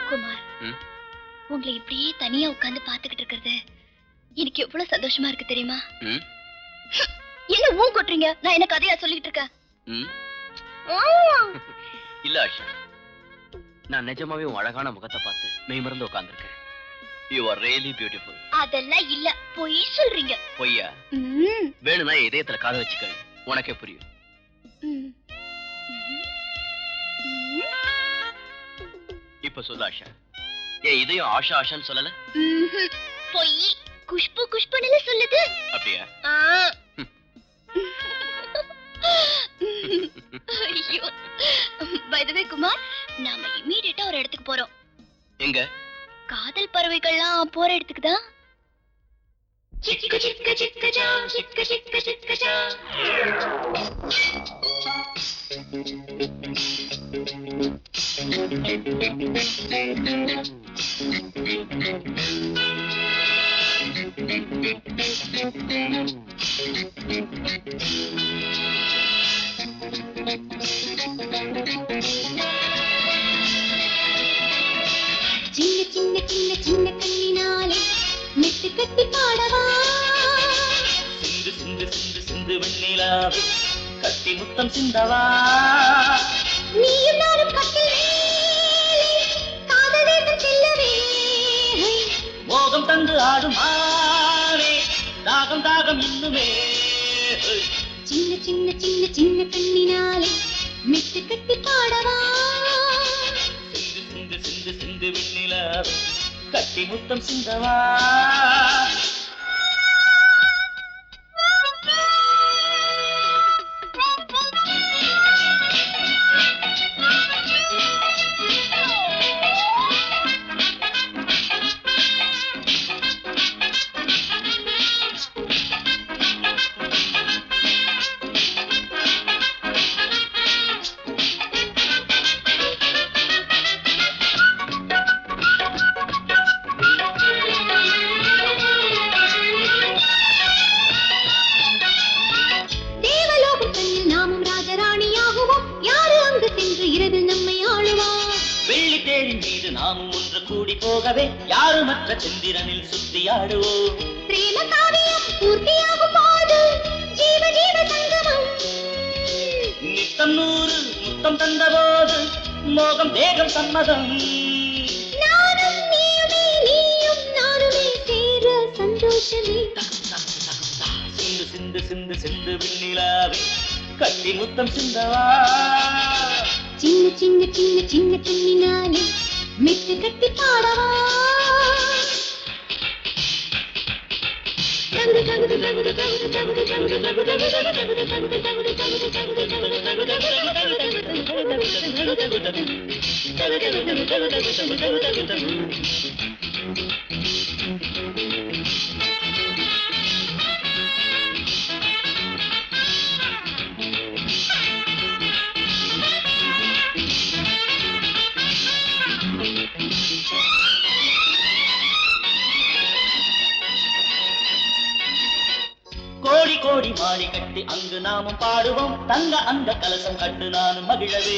குமார், உங்களை இப்படியே தனியா உட்கார்ந்து பாத்துக்கிட்டு இருக்கிறது எனக்கு எவ்வளவு சந்தோஷமா இருக்கு தெரியுமா? என்ன ஊன் கொட்டுறீங்க? நான் என்ன கதையா சொல்லிட்டு இருக்கேன்? இல்ல ஆஷா, நான் நிஜமாவே உன் அழகான முகத்தை பார்த்து மெய்மறந்து உட்கார்ந்திருக்கேன். You are really beautiful. அதெல்லாம் இல்ல, பொய் சொல்றீங்க. பொய்யா? வேணும்னா இதயத்துல காத வச்சுக்க, உனக்கே புரியும். இப்ப சொல்லு ஆஷா, ஏன் இதயம் ஆஷா ஆஷான்னு சொல்லல? பொய். குஷ்பு குஷ்புன்னு சொல்லுது. அப்படியா? ஐயோ, பை தி வே குமார், நாம இமிடியேட்டா ஒரு இடத்துக்கு போறோம். எங்க? காதல் பறவைகள்லாம் போற இடத்துக்கு தான். சிக்க சிக்க சிக்க ஜா, சிக்க சிக்க சிக்க ஜா. சின்ன சின்ன சின்ன சின்ன கண்ணினாலே மெட்டு கட்டி பாடவா. சிந்து சிந்து சிந்து சிந்து வெண்ணிலாவே கட்டி முத்தம் சிந்தவா. நீயும் நானும் கட்டில் மேலே காதல் தேசம் செல்லவே. மோகம் தந்து ஆடும் ஆனே தாகம் தாகம் இன்னுமே. சின்ன சின்ன சின்ன சின்ன கண்ணினாலே மெட்டு கட்டி பாடவா. சிந்து சிந்து சிந்து சிந்து வெண்ணிலாவே கட்டி முத்தம் சிந்தவா. கூடி போகவே யாருமற்ற சந்திரனில் சுத்தியாடுவோம். பிரேம காவியம் பூர்த்தியாகும் போது ஜீவ ஜீவ சங்கமம். நித்தம் 100 முத்தம் தந்தபோது மோகம் தேகம் சம்மதம். நானும் நீயுமே நீயும் நானுமே சேர சந்தோஷமே. சிந்து சிந்து சிந்து சிந்து விண்ணிலாவே கட்டி முத்தம் சிந்தவா. சின்ன சின்ன சின்ன சின்ன கண்ணினாலே மெட்டு கட்டி பாடவா. தகுடு தகுடு தகுடு தகுடு தகுடு தகுடு தகுடு தகுடு தகுடு தகுடு கோடி கோடி மாடி கட்டி அங்கு நாமும் பாடுவோம். தங்க அந்த கலசம் கண்டு நானும் மகிழவே.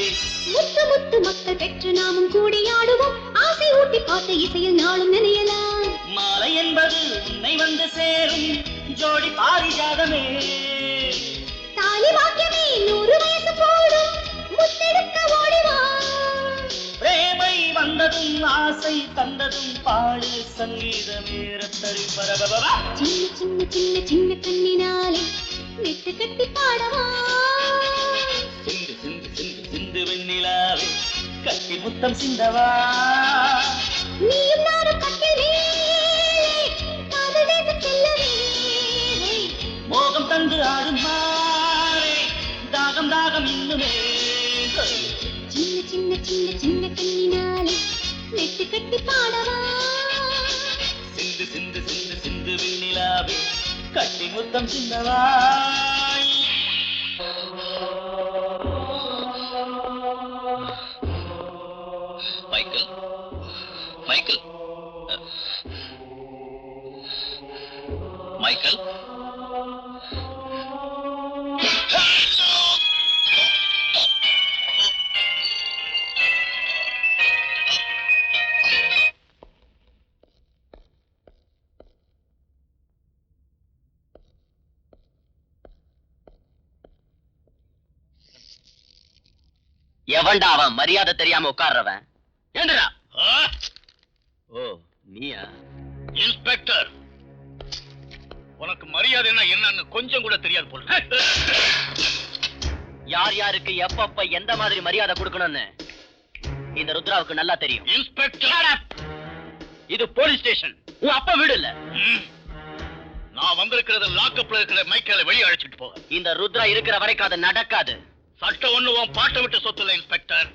முத்து முத்து மக்கள் பெற்று நாமும் கூடியாடுவோம். ஆசை ஊட்டி பார்த்த இசையில் நாளும் நினையலாம். மாலை என்பது உன்னை வந்து சேரும் ஜோடி பாரிஜாதமே. தாலி வாக்கியமே 100 வயசு போடும் முத்தெடுக்க ஓடிவா. பிரேமை வந்ததும் ஆசை தந்ததும் பாடு சங்கீதமே ரத்தரி பரபரா. சின்ன சின்ன சின்ன சின்ன கண்ணினாலே மெட்டு கட்டி பாடவா. சிந்து சிந்து சிந்து சிந்து வெண்ணிலாவே கட்டி முத்தம் சிந்தவா. நீயும் நானும் கட்டில் மேலே காதல் தேசம் செல்லவே. மோகம் தந்து ஆடும் மாறே தாகம் தாகம் இன்னுமே. சின்ன சின்ன சின்ன சின்ன கண்ணினாலே மெட்டு கட்டி பாடவா. சிந்து சிந்து சிந்து சிந்து வெண்ணிலாவே கட்டி முத்தம் சிந்தவா. மைக்கேல் மைக்கேல் மைக்கேல் எவன்டா அவன்? மரியாதை தெரியாம உட்கார்றவன். ஏண்டா? ஓ நீயா? இன்ஸ்பெக்டர், உனக்கு மரியாதைன்னா என்னன்னு கொஞ்சம் கூட தெரியாது போல. யார் யாருக்கு எப்பப்ப எந்த மாதிரி மரியாதை கொடுக்கணும்னு இந்த ருத்ராவுக்கு நல்லா தெரியும். இன்ஸ்பெக்டர், இது போலீஸ் ஸ்டேஷன், உன் அப்பா வீடு இல்ல. நான் வந்திருக்கிறது லாக்கப்ல இருக்கிற மைக்கேலை வெளியே அழைச்சிட்டு போக. இந்த ருத்ரா இருக்கிற வரைக்கும் அது நடக்காது. சட்டம் ஒண்ணு உன் பாட்டை விட்டு சொத்து இல்ல இன்ஸ்பெக்டர்.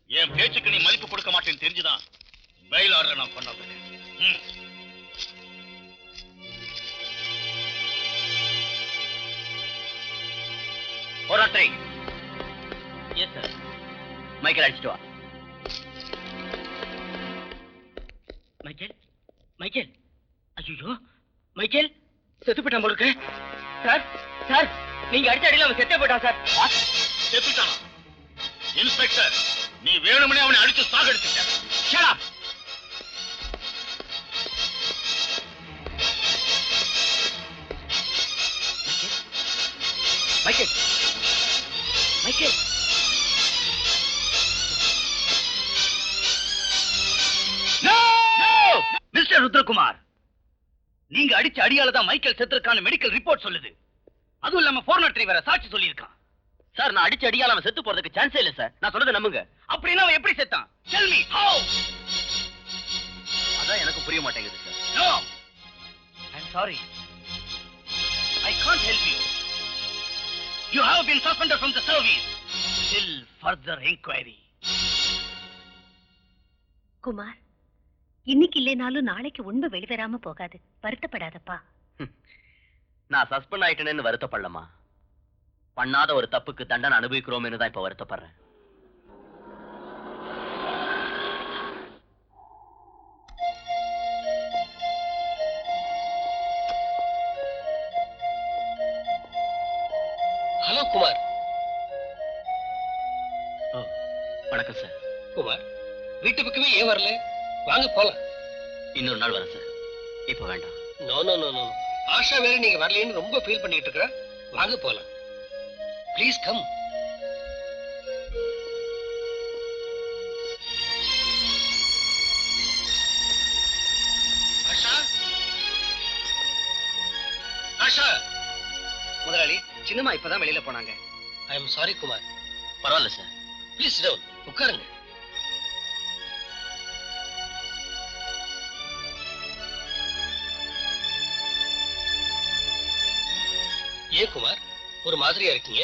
என் பேச்சுக்கு நீ மதிப்பு கொடுக்க மாட்டேன்னு தெரிஞ்சுதான் பெயில் ஆர்டர் நான் கொண்டு வந்திருக்கேன். போராட்டம். Yes sir. மைக்கேல் அடிச்சிட்டு வா. மைக்கேல் மைக்கேல் ஐயோ மைக்கேல் செத்து போயிட்டான் போல இருக்கு. சார் சார் நீங்க அடிச்ச அடியில அவன் செத்தே போயிட்டான் சார். செத்துட்டானா? இன்ஸ்பெக்டர், நீ வேணும்னே அவனை அடிச்சு சாகடிச்சுட்ட. Shut up. Michael Michael mister Rudrakumar, நீங்க அடிச்ச அடியால தான் மைக்கேல் செத்துருக்கான மெடிக்கல் ரிப்போர்ட் சொல்லுது. அதுவும் இல்லாம 403 வேற சாட்சி சொல்லியிருக்கான். சார் நான் அடிச்ச அடியால அவன் செத்து போறதுக்கு சான்ஸே இல்ல சார். நான் சொல்றதை நம்புங்க. அப்படின்னா அவன் எப்படி செத்தான்? Tell me how. அதான் எனக்கு புரிய மாட்டேங்குது sir. No, I'm sorry. I can't help you. You have been suspended from the service till further inquiry. Kumar, இன்னைக்கு இல்லைனாலும் நாளைக்கு உண்மை வெளிவராம போகாது. வருத்தப்படாதப்பா. நான் சஸ்பெண்ட் ஆயிட்டேன்னு வருத்தப்படலமா. பண்ணாத ஒரு தப்புக்கு தண்டனை அனுபவிக்கிறோம்னு தான் இப்ப வருத்தப்படுறேன். ஹலோ குமார். வணக்கம் சார். குமார், வீட்டு பக்கமே ஏன் வரல? வாங்க போலாம். இன்னொரு நாள் வரேன் சார், இப்ப வேண்டாம். No no no no, Asha வேற நீங்க வரலன்னு ரொம்ப ஃபீல் பண்ணிட்டு இருக்கா. வாங்க போலாம், ப்ளீஸ் கம். ஆஷா, ஆஷா. முதலாளி, சின்னம்மா இப்பதான் வெளியில போனாங்க. I am sorry Kumar. பரவாயில்ல சார். ப்ளீஸ் டவுன், உட்காருங்க. ஏன் குமார் ஒரு மாதிரியா இருக்கீங்க?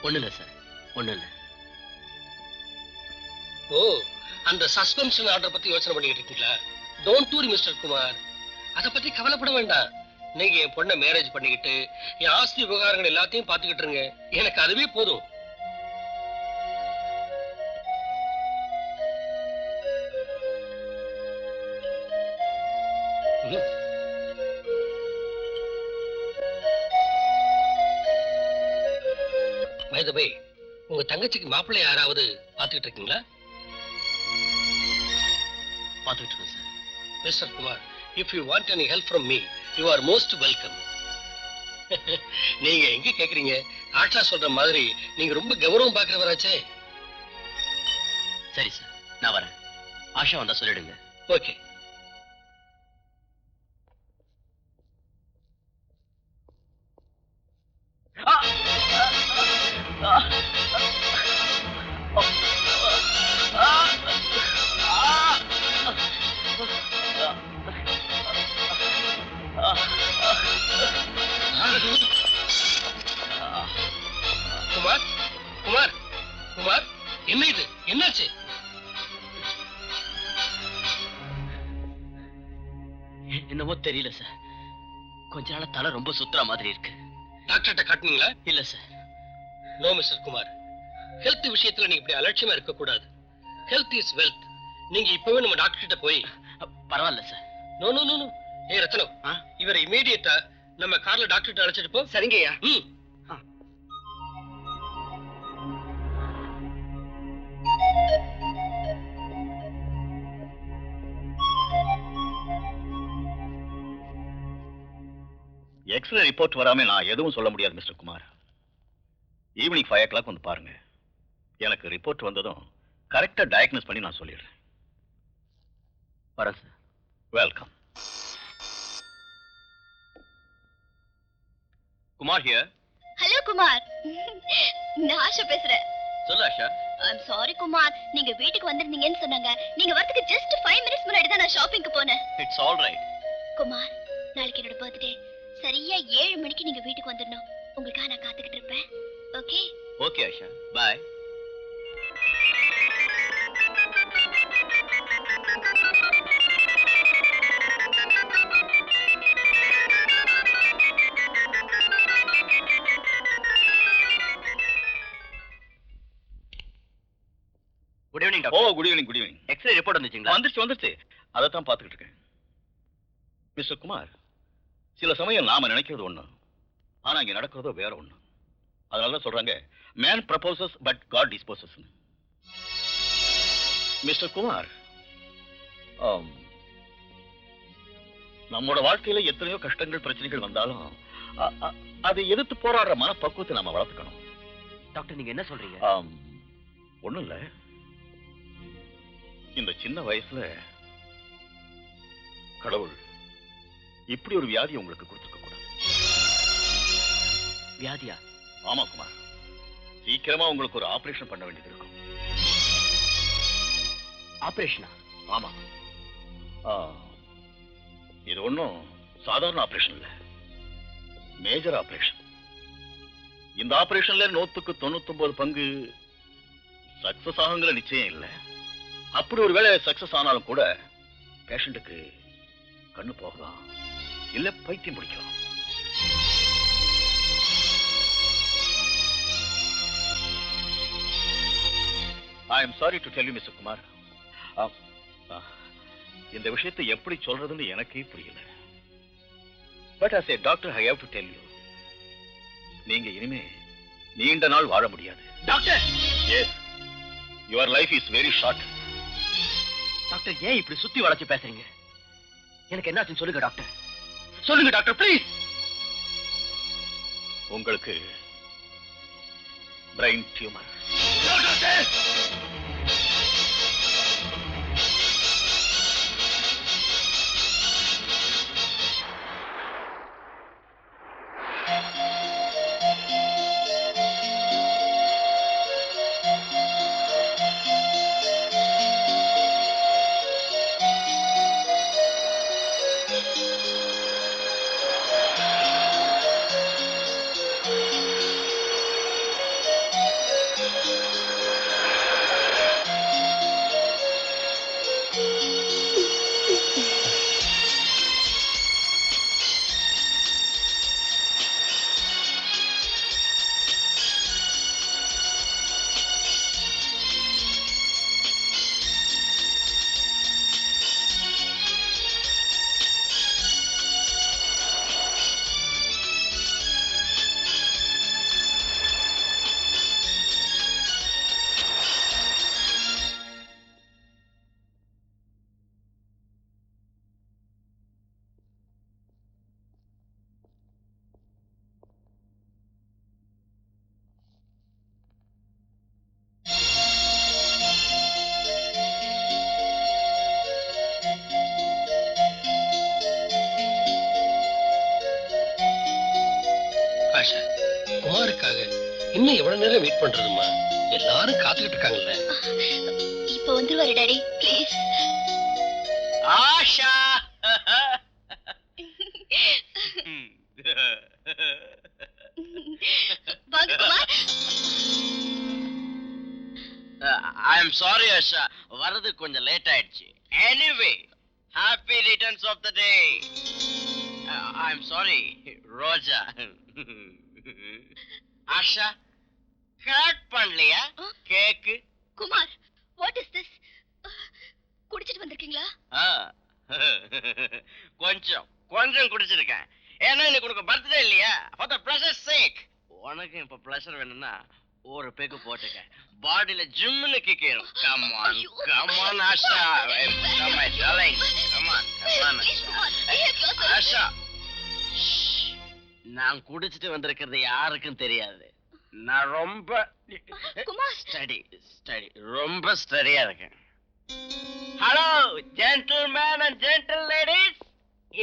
ஒண்ணு இல்ல சார், ஒண்ணு இல்ல. ஓ, அந்த சஸ்பென்ஷன் ஆர்டர் பத்தி யோசனை பண்ணிட்டு இருக்கீங்களா? டோன்ட் வரி மிஸ்டர் குமார், அத பத்தி கவலைப்பட வேண்டாம். நீங்க என் பொண்ணை மேரேஜ் பண்ணிக்கிட்டு என் ஆஸ்தி விவகாரங்கள் எல்லாத்தையும் பாத்துக்கிட்டு இருங்க, எனக்கு அதுவே போதும். பை தி வே, உங்க தங்கச்சிக்கு மாப்பிள்ளை யாராவது பாத்துக்கிட்டு இருக்கீங்களா? பாத்துக்கிட்டு இருக்கேன் sir. Mister Kumar, if you want any help from me, you are most welcome. நீங்க எங்க கேக்குறீங்க? ஆஷா சொல்ற மாதிரி நீங்க ரொம்ப கௌரவம் பாக்குறவராச்சே. சரி சார், நான் வரேன். ஆஷா வந்தா சொல்லிடுங்க. ஓகே. குமார், குமார், குமார், என்ன இது? என்னாச்சு? என்னமோ தெரியல சார், கொஞ்ச நாளா தலை ரொம்ப சுத்துற மாதிரி இருக்கு. டாக்டர்கிட்ட காட்டுனீங்களா? இல்ல sir. No mister Kumar, health விஷயத்துல நீங்க இப்படி அலட்சியமா இருக்க கூடாது. Health is wealth. நீங்க இப்பவே நம்ம டாக்டர் கிட்ட போய். பரவாயில்ல sir. No no no no. ஏய் ரத்னம், இவரை இமீடியட்டா நம்ம கார்ல டாக்டர் கிட்ட அழைச்சிட்டு போ. சரிங்கய்யா. எக்ஸ்ரே ரிப்போர்ட் வராம நான் எதுவும் சொல்ல முடியாது மிஸ்டர் குமார். ஈவினிங் 5 o'clock வந்து பாருங்க. எனக்கு ரிப்போர்ட் வந்ததும் கரெக்டா டயக்னோஸ் பண்ணி நான் சொல்லிடுறேன். வரேன் sir. Welcome. Kumar here. Hello Kumar, நான் ஆஷா பேசுறேன். சொல்லு ஆஷா. ஐம் சாரி குமார், நீங்க வீட்டுக்கு வந்திருந்தீங்கன்னு சொன்னாங்க. நீங்க வரதுக்கு ஜஸ்ட் 5 minutes முன்னாடி தான் நான் ஷாப்பிங்க்கு போனேன். It's all right. குமார், நாளைக்கு என்னோட பர்த்டே. சரியா 7 மணிக்கு நீங்க வீட்டுக்கு வந்துடணும். உங்களுக்காக நான் காத்துக்கிட்டு இருப்பேன். Okay? Okay Asha, bye. Good evening oh doctor. Good evening. Good evening. X-ray report வந்துச்சுங்களா? வந்துருச்சு. அதை தான் பார்த்துக்கிட்டு இருக்கேன். மிஸ்டர் குமார், சில சமயம் நாம நினைக்கிறது ஒண்ணு, ஆனா இங்க நடக்கிறதோ வேற ஒண்ணு. அதனால சொல்றாங்க man proposes but God disposes. Mister Kumar, நம்மோட வாழ்க்கையில எத்தனையோ கஷ்டங்கள் பிரச்சனைகள் வந்தாலும் அதை எதிர்த்து போராடுற மனப்பக்குவத்தை நாம வளர்த்துக்கணும். டாக்டர் நீங்க என்ன சொல்றீங்க? ஒண்ணும் இல்ல, இந்த சின்ன வயசுல கடவுள் இப்படி ஒரு வியாதி உங்களுக்கு கொடுத்துருக்க கூடாது. வியாதியா? ஆமா குமார், சீக்கிரமா உங்களுக்கு ஒரு ஆபரேஷன் பண்ண வேண்டியது இருக்கும். ஆபரேஷனா? ஆமா. இது ஒண்ணும் சாதாரண ஆபரேஷன் இல்ல, மேஜர் ஆபரேஷன். இந்த ஆபரேஷன்ல 100க்கு 99 பங்கு சக்சஸ் ஆகுங்கிற நிச்சயம் இல்லை. அப்படி ஒரு வேளை சக்சஸ் ஆனாலும் கூட பேஷண்ட்டுக்கு கண்ணு போகலாம், இல்ல பைத்தியம் பிடிக்கலாம். I am sorry to tell you, Mr. Kumar. இந்த விஷயத்தை எப்படி சொல்றதுன்னு எனக்கே புரியல. But as a doctor, I have to tell you, நீங்க இனிமே நீண்ட நாள் வாழ முடியாது. Doctor! Yes, your life is very short. Doctor ஏன் இப்படி சுத்தி வளைச்சு பேசுறீங்க? எனக்கு என்னாச்சுன்னு சொல்லுங்க டாக்டர். சொல்லுங்க டாக்டர் ப்ளீஸ். உங்களுக்கு பிரெயின் டியூமர். குமாருக்காக இன்னும் எவ்வளவு நேரம் வெயிட் பண்றதுமா? எல்லாரும் காத்துக்கிட்டு இருக்காங்கல்ல. இப்ப வந்துருவாரு டாடி, ப்ளீஸ். ஆஷா. வாங்க Kumar. I am sorry Asha, வரது கொஞ்சம் லேட் ஆயிடுச்சு. Anyway, happy returns of the day. I am sorry, Roja. Asha, cut பண்ணலையா cake? Kumar, what is this? குடிச்சிட்டு வந்திருக்கீங்களா? கொஞ்சம் கொஞ்சம் குடிச்சிருக்கேன். ஏன்னா இன்னைக்கு உனக்கு பர்த்டே இல்லையா? For the pleasure's sake. உனக்கு இப்ப பிளஷர் வேணும்னா ஒரு பேக்கு போட்டுக்க. பாடியில ஜிம்னு கிக்கேரும். Come on, come on Asha. Come my darling. Come on, come on. Asha, நான் குடிச்சிட்டு வந்திருக்கிறது யாருக்கும் தெரியாது. நான் ரொம்ப ஸ்டடி ரொம்ப ஸ்டடியா இருக்கேன். Hello gentleman and gentle ladies,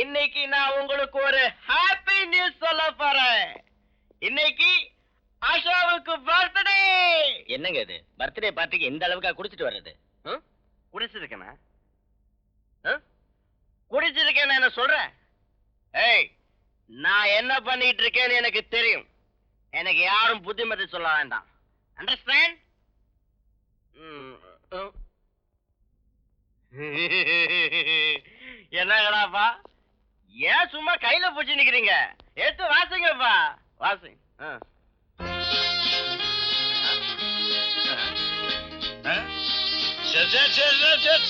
இன்னைக்கு நான் உங்களுக்கு ஒரு ஹாப்பி நியூஸ் சொல்ல போறேன். இன்னைக்கு ஆஷாவுக்கு பர்த்டே. என்னங்க இது? பர்த்டே பார்ட்டிக்கு எந்த அளவுக்கா குடிச்சிட்டு வர்றது? குடிச்சிருக்கேனா? குடிச்சிருக்கேன்னு என்ன சொல்றேன்? ஏய், நான் என்ன பண்ணிட்டு இருக்கேன்னு எனக்கு தெரியும். எனக்கு யாரும் புத்திமதி சொல்ல வேண்டாம். அண்டர்ஸ்டாண்ட்? என்னங்கடாப்பா, ஏன் சும்மா கையில பூச்சி நிக்கிறீங்க? எடுத்து வாசிங்கப்பா, வாசிங்க.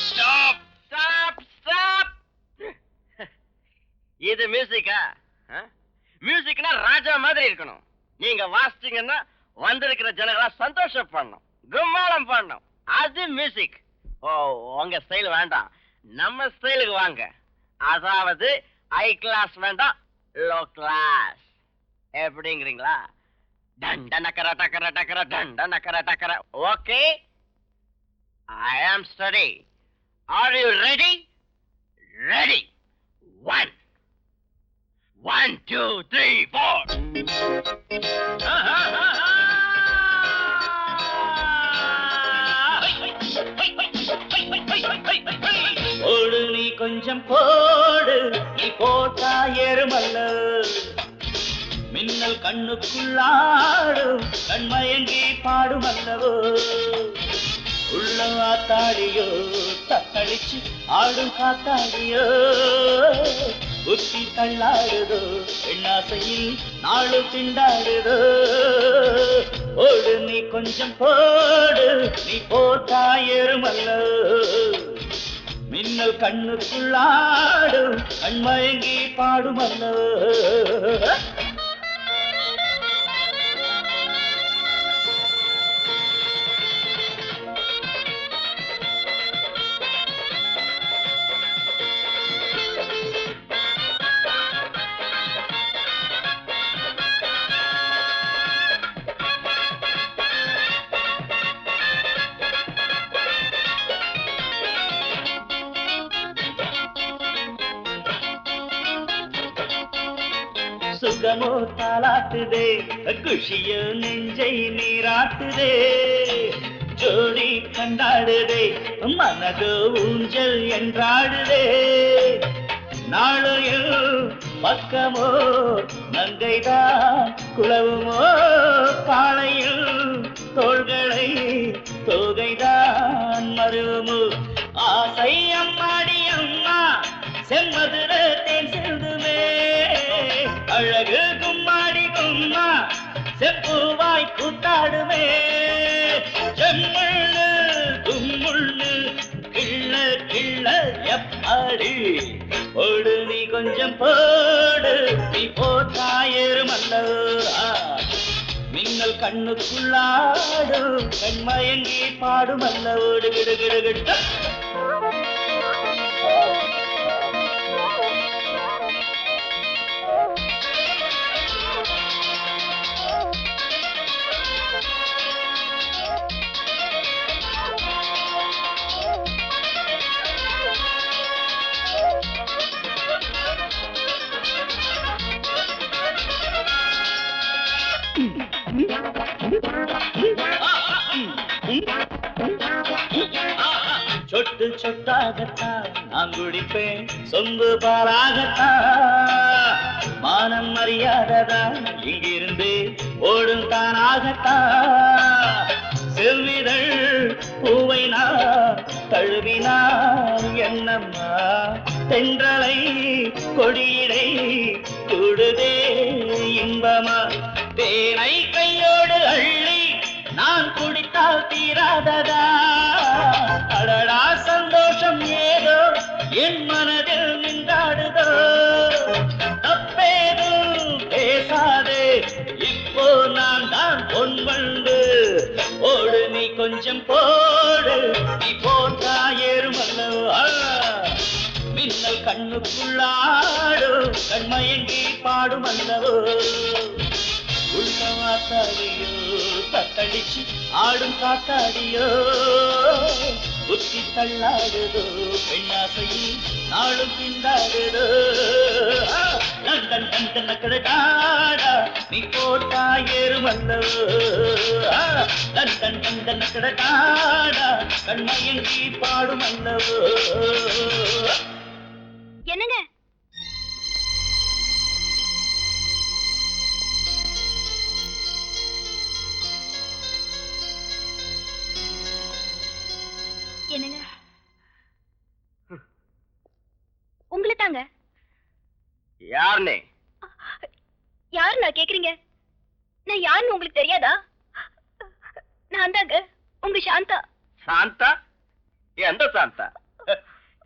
Stop stop stop. இது மியூசிக்கா? மியூசிக்னா ராஜா மாதிரி இருக்கணும். நீங்க வாசிச்சீங்கன்னா வந்திருக்கிற ஜனங்களா சந்தோஷப்படணும், கும்மாளம் பண்ணணும். அது மியூசிக். ஓ, உங்க ஸ்டைல் வேண்டாம், நம்ம ஸ்டைலுக்கு வாங்க. அதாவது ஹை கிளாஸ் வேண்டாம், லோ கிளாஸ். எப்படிங்கிறீங்களா? டண்ட நக்கர டக்கர டக்கர டண்ட நக்கர டக்கர. Okay, I am steady. Are you ready? Ready. 1, 2, 3, 4. ஓடு நீ கொஞ்சம் போடு, நீ போட்டா ஏறுமல்ல. மின்னல் கண்ணுக்குள்ளாடும், கண்மயங்கி பாடுமல்லவோ. உள்ள ஆத்தாடியோ, தத்தளிச்சு ஆடும் காத்தாடியோ. புத்தி தள்ளாடுதோ, எண்ணாசையில் நாளும் திண்டாடுதோ. ஓடு நீ கொஞ்சம் போடு, நீ போட்டா ஏறுமல்ல. மின்னல் கண்ணுக்குள்ளாடும், கண்மயங்கி பாடுமல்ல. சுகமோ தாளாட்டுதே குஷியோ நெஞ்சை நீராட்டுதே ஜோடி கண்டாடுதே மனதோ ஊஞ்சல் என்றாடுதே நாளையில் பக்கமோ நங்கைதான் குளவுமோ காளையில் தோள்களை தோகைதான் மருவமோ ஆசை அம்மாடி அம்மா செம்மதுர தேன் செல்துமே அழகு கும்மாடி கும்மா செப்புவாய் கூத்தாடுமே செம்மண்ணு கும்முள்ளு கிள்ள கிள்ள எப்பாடி ஓடு நீ கொஞ்சம் போடு நீ போட்டாயருமல்ல மின்னல் கண்ணுக்குள்ளாடும் கண்மயங்கி பாடுமல்ல ஓடு கிடு கிடு கிட்ட சொட்டு சொட்டாகத்தான் நான் குடிப்பேன் சொம்பு பாலாகத்தான் மானம் மரியாதைதான் இங்கிருந்து ஓடும் தானாகத்தான் செவ்விதழ் பூவை நான் தழுவினால் என்னம்மா தென்றலை கொடியிடை கூடுதே இன்பமா தேனை கையோடு அள்ளி நான் குடித்தால் தீராததா அடடா சந்தோஷம் ஏதோ என் மனதில் நின்றாடுதோ தப்பேதும் பேசாதே இப்போ நான் தான் பொன் வந்து ஓடு நீ கொஞ்சம் போடு நீ போட்டா ஏறுமல்லவா மின்னல் கண்ணுக்குள்ளாடும் கண்மயங்கி பாடுமல்லவோ உள்ளவாத்தாடியோ தத்தளிச்சு ஆடும் காத்தாடியோ புத்தி தள்ளாடுதோ பெண்ணாசையில் நாளும் திண்டாடுதோ லண்டன் கண்டன் கடடாடா நீ போட்டா ஏறுமல்லவோ லண்டன் கண்டன் கடடாடா கண்மயங்கி பாடுமல்லவோ என்னங்க என்னங்க உங்களை தாங்க யாருனே யாரு நான் கேக்குறீங்க நான் யாருன்னு உங்களுக்கு தெரியாதா நான் தாங்க உங்க சாந்தா சாந்தா எந்த சாந்தா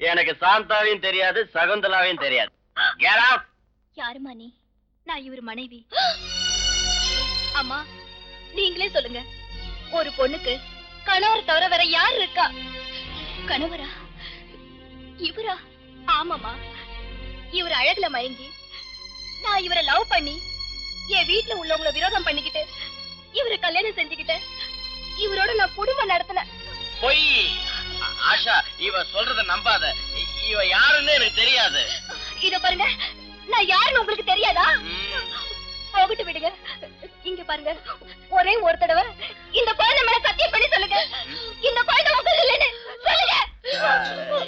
எனக்கு சாந்தாவையும் தெரியாது சகுந்தலாவையும் தெரியாது Get out. யாருமா நீ நான் இவர் மனைவி அம்மா நீங்களே சொல்லுங்க ஒரு பொண்ணுக்கு கணவர் தவிர வேற யார் இருக்கா கணவரா இவரா ஆமாமா இவர் அழகுல மயங்கி நான் இவரை லவ் பண்ணி என் வீட்டுல உள்ளவங்களை விரோதம் பண்ணிக்கிட்டு இவரை கல்யாணம் செஞ்சுக்கிட்டேன் இவரோட நான் குடும்பம் நடத்தினேன் பொய் ஆஷா இவ சொல்றத நம்பாத இவ யாருன்னு எனக்கு தெரியாது இத பாருங்க நான் யாருன்னு உங்களுக்கு தெரியாதா போகட்டு விடுங்க இங்க பாருங்க ஒரே ஒரு தடவை இந்த குழந்தை மேல சத்தியம் பண்ணி சொல்லுங்க இந்த குழந்தை உங்களுக்கு இல்லைன்னு சொல்லுங்க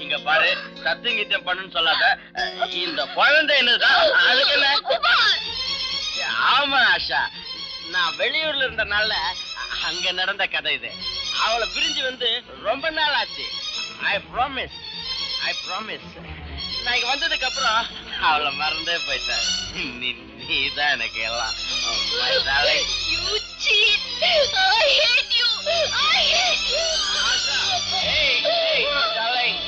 இங்க பாரு சத்தியங்கித்தியம் பண்ணுன்னு சொல்லாத இந்த குழந்தை என்னதான் அதுக்கு என்ன ஆமா ஆஷா நான் வெளியூர்ல இருந்தனால அங்க நடந்த கதை இது அவளை பிரிஞ்சு வந்து ரொம்ப நாள் ஆச்சு ஐ ப்ராமிஸ் நான் இங்க வந்ததுக்கு அப்புறம் அவளை மறந்தே போயிட்டேன் நீதான் எனக்கு எல்லாம் My darling. You cheat! I hate you! I hate you! Asha, hey, darling.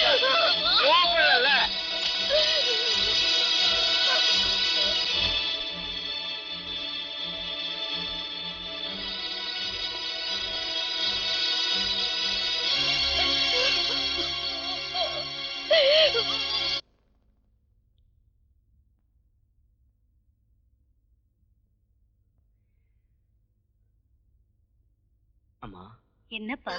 Asha, கோபப்படல. அம்மா என்னப்பா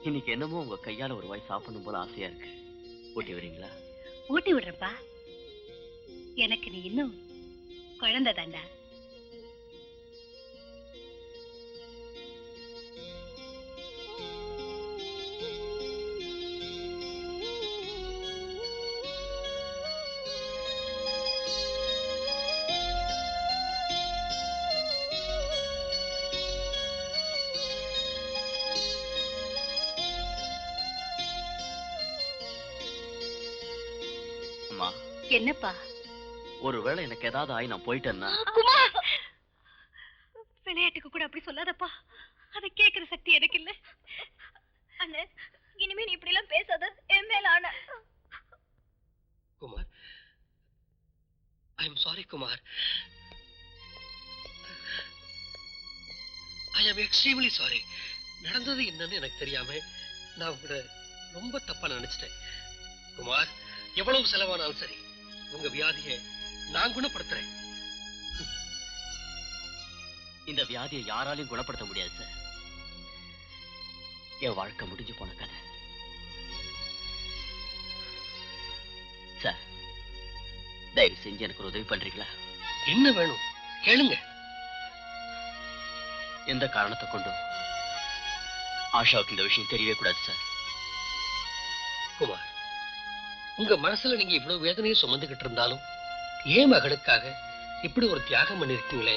இன்னைக்கு என்னமோ உங்க கையால ஒரு வாய் சாப்பிடணும் போல ஆசையா இருக்கு ஊட்டி வரீங்களா ஊட்டி விடுறப்பா எனக்கு நீ இன்னும் குழந்தை தாண்டா. அம்மா, என்னப்பா? ஒருவேளை எனக்கு ஏதாவது ஆகி நான் போயிட்டேன்னா விளையாட்டுக்கு கூட அப்படி சொல்லாதப்பா. அதை கேட்கிற சக்தி எனக்கு இல்ல. அண்ணே, இனிமே நீ இப்படி எல்லாம் பேசாத. என் மேல ஆன. Kumar, I am sorry Kumar. I am extremely sorry. நடந்தது என்னன்னு எனக்கு தெரியாம நான் உங்களை ரொம்ப தப்பா நினைச்சிட்டேன். குமார், எவ்வளவு செலவானாலும் சரி உங்க வியாதியை நான் குணப்படுத்துறேன். இந்த வியாதியை யாராலையும் குணப்படுத்த முடியாது சார். என் வாழ்க்கை முடிஞ்சு போன கதை சார். தயவு செஞ்சு எனக்கு ஒரு உதவி பண்றீங்களா? என்ன வேணும் கேளுங்க. எந்த காரணத்தை கொண்டும் ஆஷாவுக்கு இந்த விஷயம் தெரியவே கூடாது சார். குமார், உங்க மனசுல நீங்க இவ்வளவு வேதனையை சுமந்துகிட்டு இருந்தாலும் ஏன் மகளுக்காக இப்படி ஒரு தியாகம் பண்ணிருக்கீங்களே,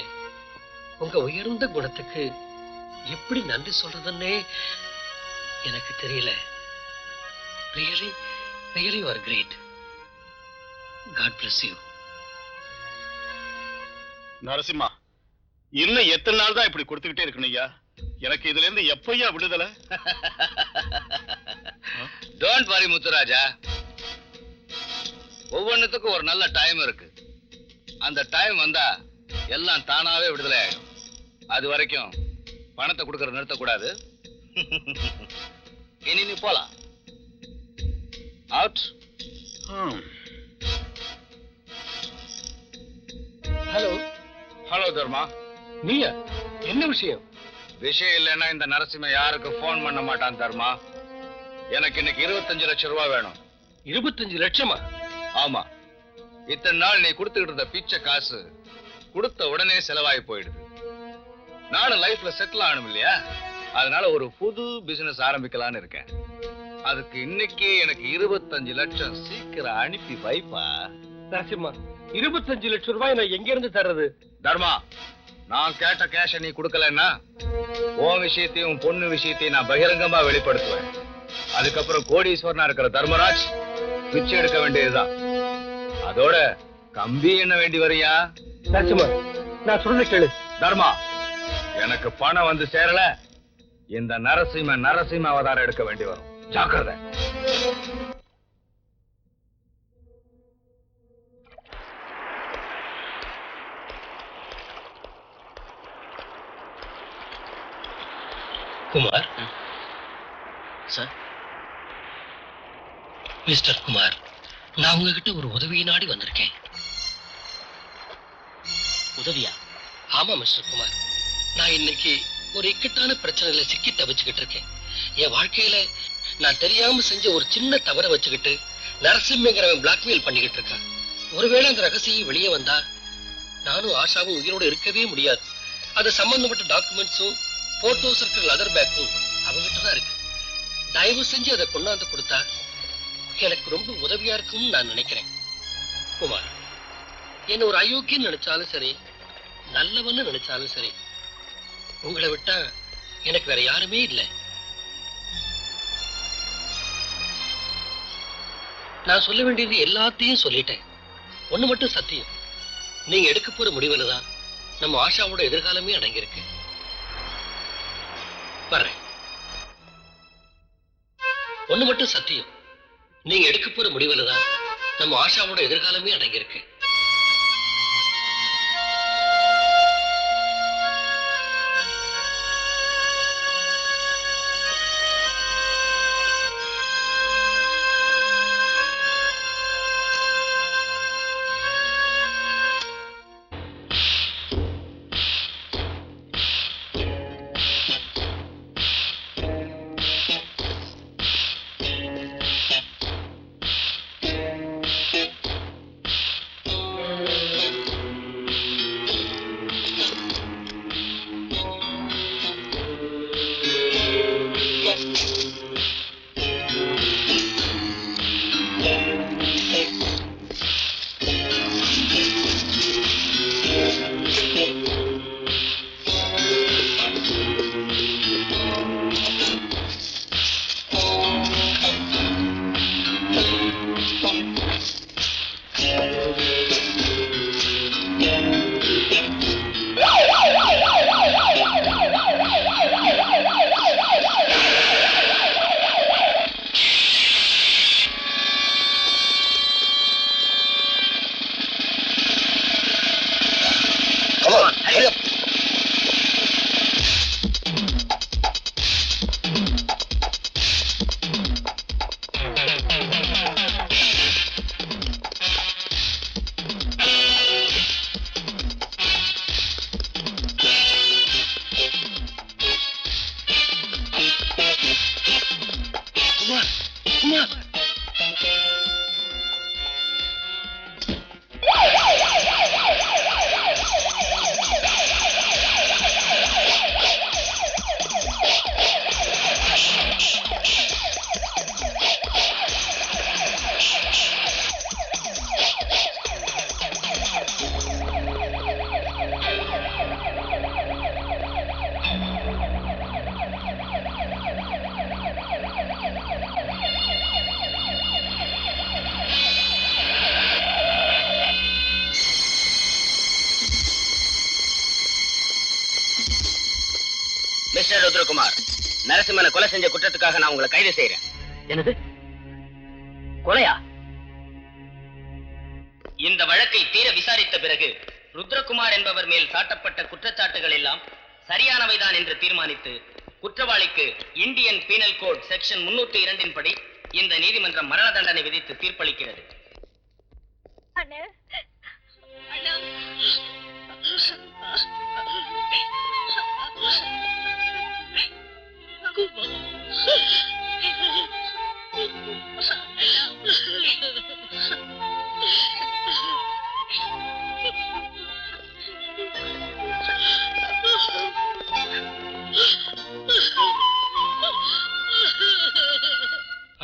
உங்க உயர்ந்த குணத்துக்கு எப்படி நன்றி சொல்றதுன்னே எனக்கு தெரியல. Really really you are great. God bless you. Narasimha, இன்னும் எத்தனை நாள் தான் இப்படி கொடுத்துக்கிட்டே இருக்கணும் ஐயா? எனக்கு இதுல இருந்து எப்பயா விடுதலை? டோன்ட் வரி முத்துராஜா, ஒவ்வொன்றுத்துக்கும் ஒரு நல்ல டைம் இருக்கு. அந்த டைம் வந்தா எல்லாம் தானாவே விடுதலை ஆயிடும். அது வரைக்கும் பணத்தை கொடுக்கற நிறுத்தக்கூடாது. இனி நீ போலாம். அவுட். ஹலோ. ஹலோ தர்மா. நீயா? என்ன விஷயம்? விஷயம் இல்லைன்னா இந்த நரசிம்ம யாருக்கு போன் பண்ண மாட்டான் தர்மா. எனக்கு இன்னைக்கு 25 லட்சம் ரூபாய் வேணும். 25 லட்சமா? ஆமா. இத்தனை நாள் நீ கொடுத்துக்கிட்டு இருந்த பிச்சை காசு கொடுத்த உடனே செலவாகி போயிடுது. நானும் லைஃப்ல செட்டில் ஆகணும் இல்லையா? அதனால ஒரு புது பிசினஸ் ஆரம்பிக்கலான்னு இருக்கேன். அதுக்கு இன்னைக்கு எனக்கு 25 லட்சம் சீக்கிரம் அனுப்பி வைப்பா. நரசிம்மா, 25 லட்சம் ரூபாய் நான் எங்க இருந்து தர்றது? தர்மா, நான் கேட்ட கேஷ நீ கொடுக்கலன்னா உன் விஷயத்தையும் பொண்ணு விஷயத்தையும் நான் பகிரங்கமா வெளிப்படுத்துவேன். அதுக்கப்புறம் கோடீஸ்வரனா இருக்கிற தர்மராஜ் பிச்சை எடுக்க வேண்டியதுதான். அதோட கம்பி என்ன வேண்டி வரியா? நரசிம்மா, நான் சொல்றத கேளு. தர்மா, எனக்கு பணம் வந்து சேரல, இந்த நரசிம்ம அவதாரம் எடுக்க வேண்டி வரும். ஜாக்கிரதை. குமார். சார். மிஸ்டர் குமார், நான் உங்ககிட்ட ஒரு உதவியை நாடி வந்திருக்கேன். உதவியா? ஆமா மிஸ்டர் குமார், நான் இன்னைக்கு ஒரு இக்கட்டான பிரச்சனையில சிக்கி தவிச்சுக்கிட்டு இருக்கேன். என் வாழ்க்கையில நான் தெரியாம செஞ்ச ஒரு சின்ன தவறை வச்சுக்கிட்டு நரசிம்மங்கிறவன் பிளாக்மெயில் பண்ணிக்கிட்டு இருக்கான். ஒருவேளை அந்த ரகசியம் வெளியே வந்தா நானும் ஆஷாவும் உயிரோடு இருக்கவே முடியாது. அது சம்பந்தப்பட்ட டாக்குமெண்ட்ஸும் போட்டோஸ் இருக்கிற லெதர் பேக்கும் அவங்ககிட்ட தான் இருக்கு. தயவு செஞ்சு அதை கொண்டாந்து கொடுத்தா எனக்கு ரொம்ப உதவியா இருக்கும்னு நான் நினைக்கிறேன். குமார், என்ன ஒரு அயோக்கியன்னு நினைச்சாலும் சரி, நல்லவன்னு நினைச்சாலும் சரி, உங்களை விட்டா எனக்கு வேற யாருமே இல்லை. நான் சொல்ல வேண்டியது எல்லாத்தையும் சொல்லிட்டேன். ஒண்ணு மட்டும் சத்தியம், நீங்க எடுக்க போற முடிவுல தான் நம்ம ஆஷாவோட எதிர்காலமே அடங்கியிருக்கு. வர்றேன். ஒண்ணு மட்டும் சத்தியம், நீங்க எடுக்க போற முடிவுல தான் நம்ம ஆஷாவோட எதிர்காலமே அடங்கியிருக்கு. ருத்ரகுமார், நரசிம்மனை கொலை செஞ்ச குற்றத்துக்காக நான் உங்களை கைது செய்யறேன். என்னது கொலையா? இந்த வழக்கை தீர விசாரித்த பிறகு ருத்ரகுமார் என்பவர் மேல் சாட்டப்பட்ட குற்றச்சாட்டுகள் எல்லாம் சரியானவைதான் என்று தீர்மானித்து குற்றவாளிக்கு இந்தியன் பீனல் கோட் செக்ஷன் 302 படி இந்த நீதிமன்றம் மரண தண்டனை விதித்து தீர்ப்பளிக்கிறது.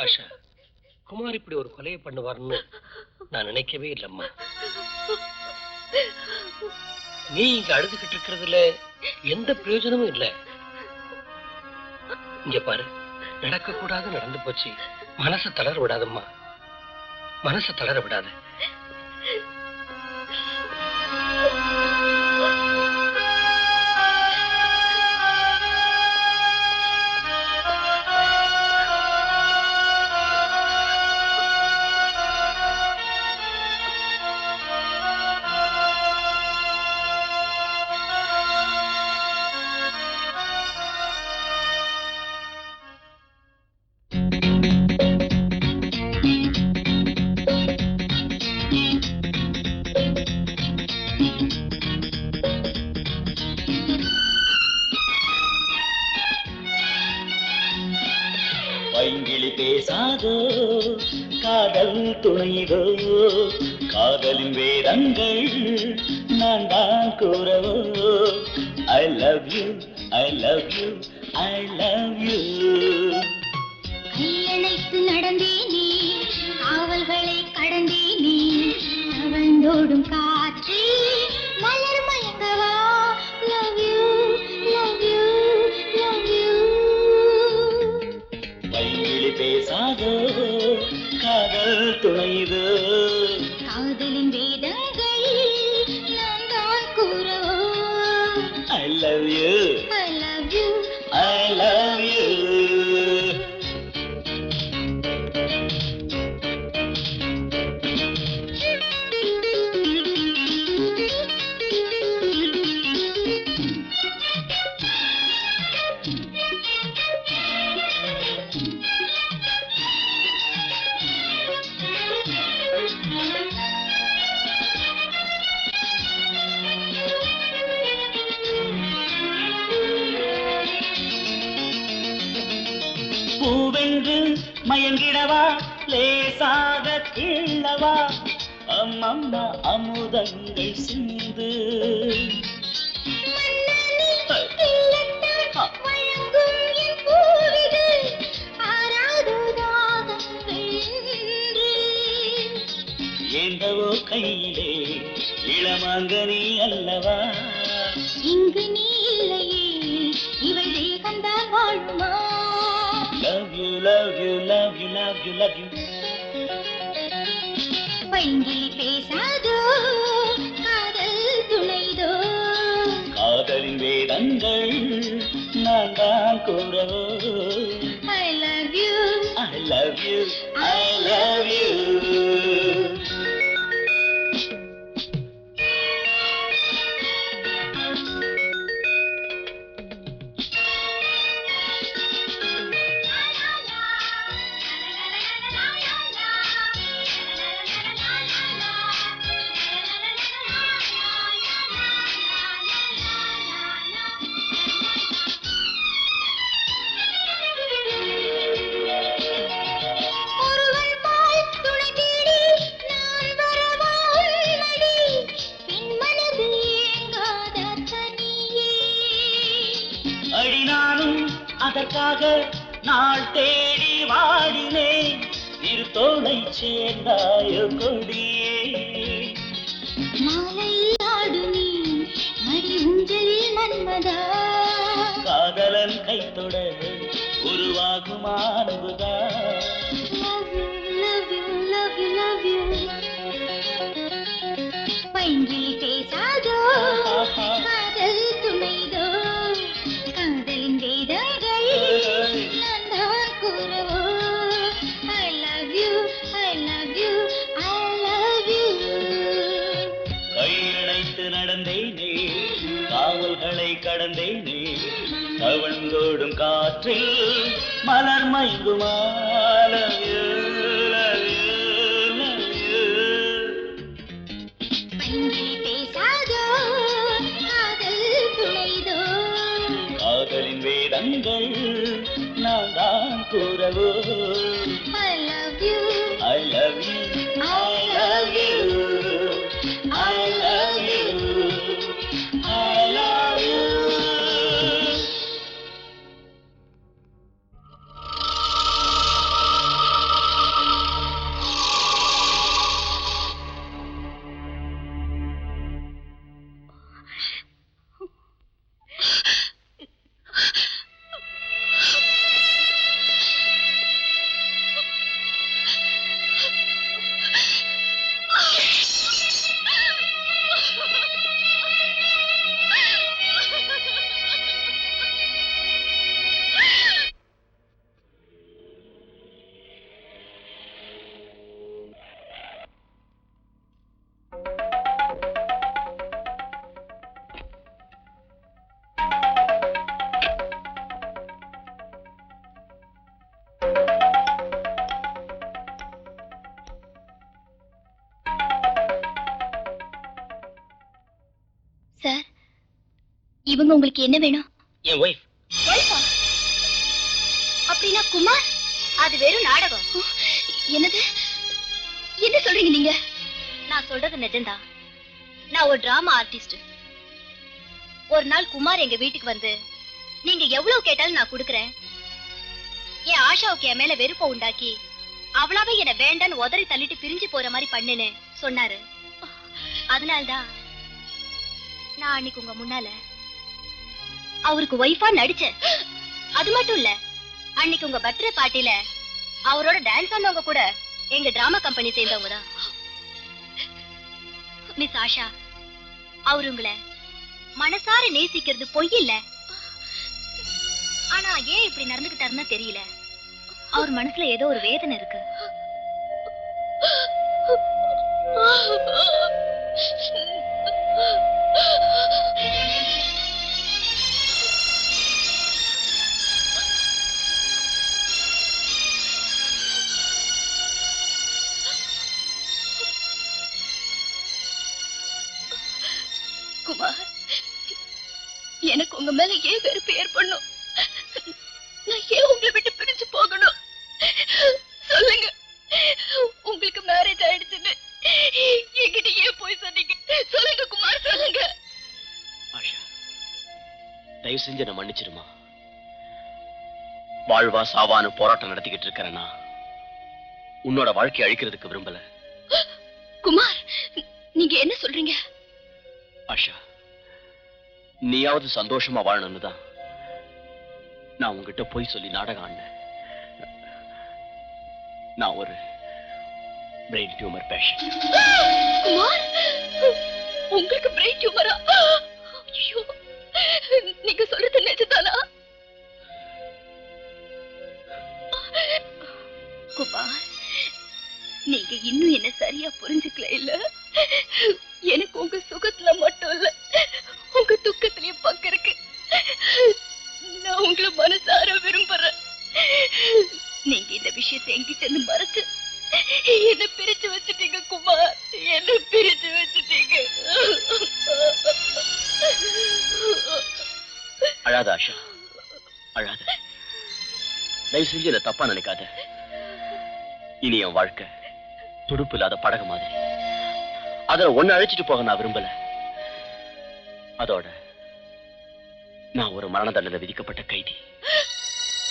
ஆஷா, குமார் இப்படி ஒரு கொலையை பண்ணுவார்னு நான் நினைக்கவே இல்லம்மா. நீ இங்க அழுதுகிட்டு இருக்கிறதுல எந்த பிரயோஜனமும் இல்லை. இங்க பாரு, நடக்க கூடாது நடந்து போச்சு. மனசை தளர விடாதம்மா, மனசை தளர விடாத. பைங்கிளி பேசாதோ காதல் துணைதோ, காதலின் வேதங்கள் நான் தான் கூறவோ. I love you, I love you, I love you. கையணைத்து நடந்தேனே, காவல்களை கடந்தேனே, அவந்தோடும் காற்றே மலர் மயங்கவா. Love you, love you, love you. பைங்கிளி பேசாதோ காதல் துணைதோ, காதலின் வேதங்கள் நான் தான் கூறவோ. I love you, I love you, I love you. பூவென்று மயங்கிடவா, லேசாக கிள்ளவா, அம்மம்மா அமுதங்கள் சிந்து. வழங்கும் என் பூவிது ஆராது தாகங்கள் என்று. ஏந்தவோ கையிலே இளமாங்கனி அல்லவா, இங்கு நீ இல்லையே இவள் தேகந்தான் வாழுமா. love you, love you, love you, love you, love you. பைங்கிளி பேசாதோ காதல் துணைதோ, காதலின் வேதங்கள் நான் தான் கூறவோ. I love you, I love you, I love you. ஒருவன் பால் துணை தேடி நான் வரவா உன்னடி, பெண் மனது ஏங்காத தனியே. அடி நானும் அதற்காக நாள் தேடி வாடினேன், இரு தோளை சேர்ந்தாயோ கொடியே. மாலை ஆடு நீ மடி ஊஞ்சலில் மன்மதா, காதலன் கைத்தொட உருவாகும் அன்புதான். love you, love you, love you, love you. பைங்கிளி பேசாதோ காதல் துணைதோ, காதலின் வேதங்கள் எங்கோடும் காற்றில் மலர் மயங்குமாலையோ காதலின் வேதங்கள் நான் தான் கூறவோ I love you I love you I love you I love you I love you sir, இவங்க உங்களுக்கு என்ன வேணும்? என் ஒய்ஃப். ஒய்ஃபா? அப்படின்னா குமார் அது வெறும் நாடகம். என்னது? என்ன சொல்றீங்க நீங்க? நான் சொல்றது நிஜம்தான். நான் ஒரு டிராமா ஆர்டிஸ்ட். ஒரு நாள் குமார் எங்க வீட்டுக்கு வந்து நீங்க எவ்வளவு கேட்டாலும் நான் கொடுக்கறேன், என் ஆஷாவுக்கு என் மேல வெறுப்ப உண்டாக்கி அவளாவே என்ன வேண்டான்னு உதறி தள்ளிட்டு பிரிஞ்சு போற மாதிரி பண்ணுன்னு சொன்னாரு. அதனால்தான் நான் அன்னைக்கு உங்க முன்னால அவருக்கு ஒய்ஃபா நடிச்சேன். அது மட்டும் இல்ல, அன்னைக்கு உங்க பர்த்டே பார்ட்டில அவரோட டான்ஸ் ஆனவங்க கூட எங்க டிராமா கம்பெனி சேர்ந்தவங்க தான். மிஸ் ஆஷா, அவரு உங்களை மனசார நேசிக்கிறது பொய் இல்ல. ஆனா ஏன் இப்படி நடந்துகிட்டாருன்னா தெரியல. அவர் மனசுல ஏதோ ஒரு வேதனை இருக்கு. குமார், எனக்கு உங்க மேல ஏன் வெறுப்பு ஏற்படணும்? நான் ஏன் உங்களை விட்டு பிரிஞ்சு போகணும்? சொல்லுங்க. உங்களுக்கு மேரேஜ் ஆயிடுச்சுன்னு என்கிட்ட ஏன் போய் சொன்னீங்க? சொல்லுங்க குமார், சொல்லுங்க. ஆஷா, தயவு செஞ்சு என்ன மன்னிச்சிருமா. வாழ்வா சாவான்னு போராட்டம் நடத்திக்கிட்டு இருக்கிறேன்னா உன்னோட வாழ்க்கையை அழிக்கிறதுக்கு விரும்பல. குமார், நீங்க என்ன சொல்றீங்க? ஆஷா, நீயாவது சந்தோஷமா வாழணும்னு தான் நான் உங்ககிட்ட போய் சொல்லி நாடகம் ஆடினேன். நான் ஒரு பிரெயின் டியூமர் பேஷண்ட். குமார், உங்களுக்கு பிரெயின் டியூமரா? ஐயோ, நீங்க சொல்றது நிஜம்தானா? குமார், நீங்க இன்னும் என்ன சரியா புரிஞ்சுக்கல இல்ல? எனக்கு உங்க சுகத்துல மட்டும் இல்ல, உங்க துக்கத்திலயும் பங்கு இருக்கு. நான் உங்களை மனசார விரும்புறேன். நீங்க இந்த விஷயத்தை என்கிட்ட இருந்து மறைச்சு என்ன பிரிச்சு வச்சுட்டீங்க குமார், என்ன பிரிச்சு வச்சுட்டீங்க. அழாத ஆஷா, அழாத. தயவு செஞ்சு என்ன தப்பா நினைக்காத. இனி என் வாழ்க்கை துடுப்பு இல்லாத படகு மாதிரி. அதுல ஒன்னு அழைச்சிட்டு போக நான் விரும்பல. அதோட நான் ஒரு மரண தண்டனை விதிக்கப்பட்ட கைதி.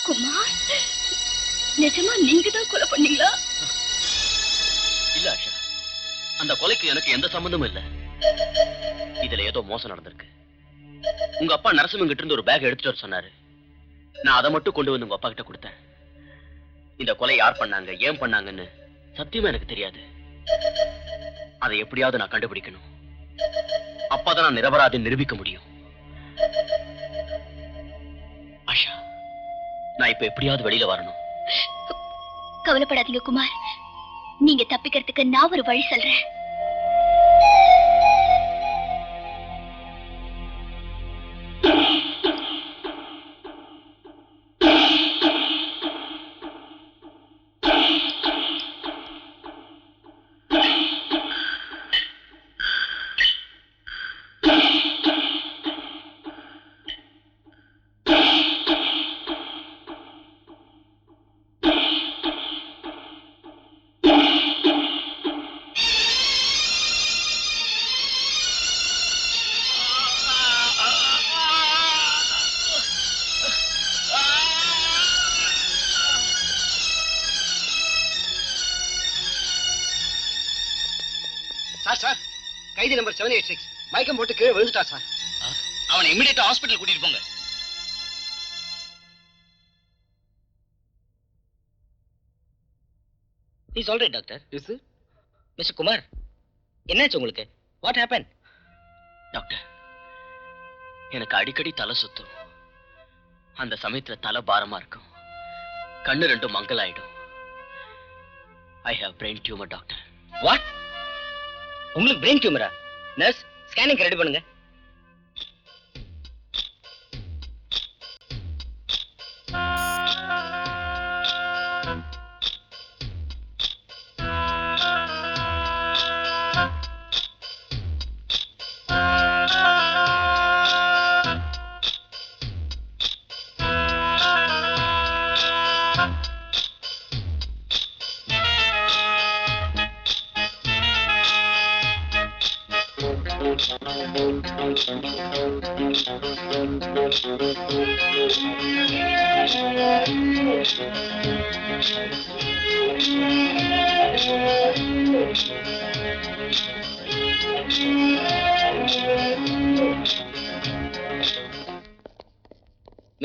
குமார், நிஜமா நீங்க தான் கொலை பண்ணீங்களா? இல்ல ஆஷா, அந்த கொலைக்கு எனக்கு எந்த சம்பந்தமும் இல்ல. இதுல ஏதோ மோசம் நடந்திருக்கு. உங்க அப்பா நரசிம்மன் கிட்ட இருந்து ஒரு பேக் எடுத்துட்டு வர சொன்னாரு. நான் அதை மட்டும் கொண்டு வந்து உங்க அப்பா கிட்ட கொடுத்தேன். இந்த கொலை யார் பண்ணாங்க, ஏன் பண்ணாங்கன்னு சத்தியமா எனக்கு தெரியாது. அதை எப்படியாவது நான் கண்டுபிடிக்கணும். அப்பதான் நான் நிரபராதி நிரூபிக்க முடியும். ஆஷா, நான் இப்ப எப்படியாவது வெளியில வரணும். கவலைப்படாதீங்க குமார், நீங்க தப்பிக்கிறதுக்கு நான் ஒரு வழி சொல்றேன். சார் கைதி நம்பர் 786 மயக்கம் போட்டு கீழே விழுந்துட்டா சார். அவனை இமிடியேட்டா ஹாஸ்பிடல் கூட்டிட்டு போங்க. He's all right, doctor. Is it? Mr. Kumar, என்னாச்சு உங்களுக்கு? What happened? டாக்டர், எனக்கு அடிக்கடி தலை சுத்தும். அந்த சமயத்துல தலை பாரமா இருக்கும். கண்ணு ரெண்டும் மங்கலாயிடும். I have brain tumor, doctor. What? உங்களுக்கு brain tumor-ஆ? நர்ஸ், ஸ்கேனிங் ரெடி பண்ணுங்க.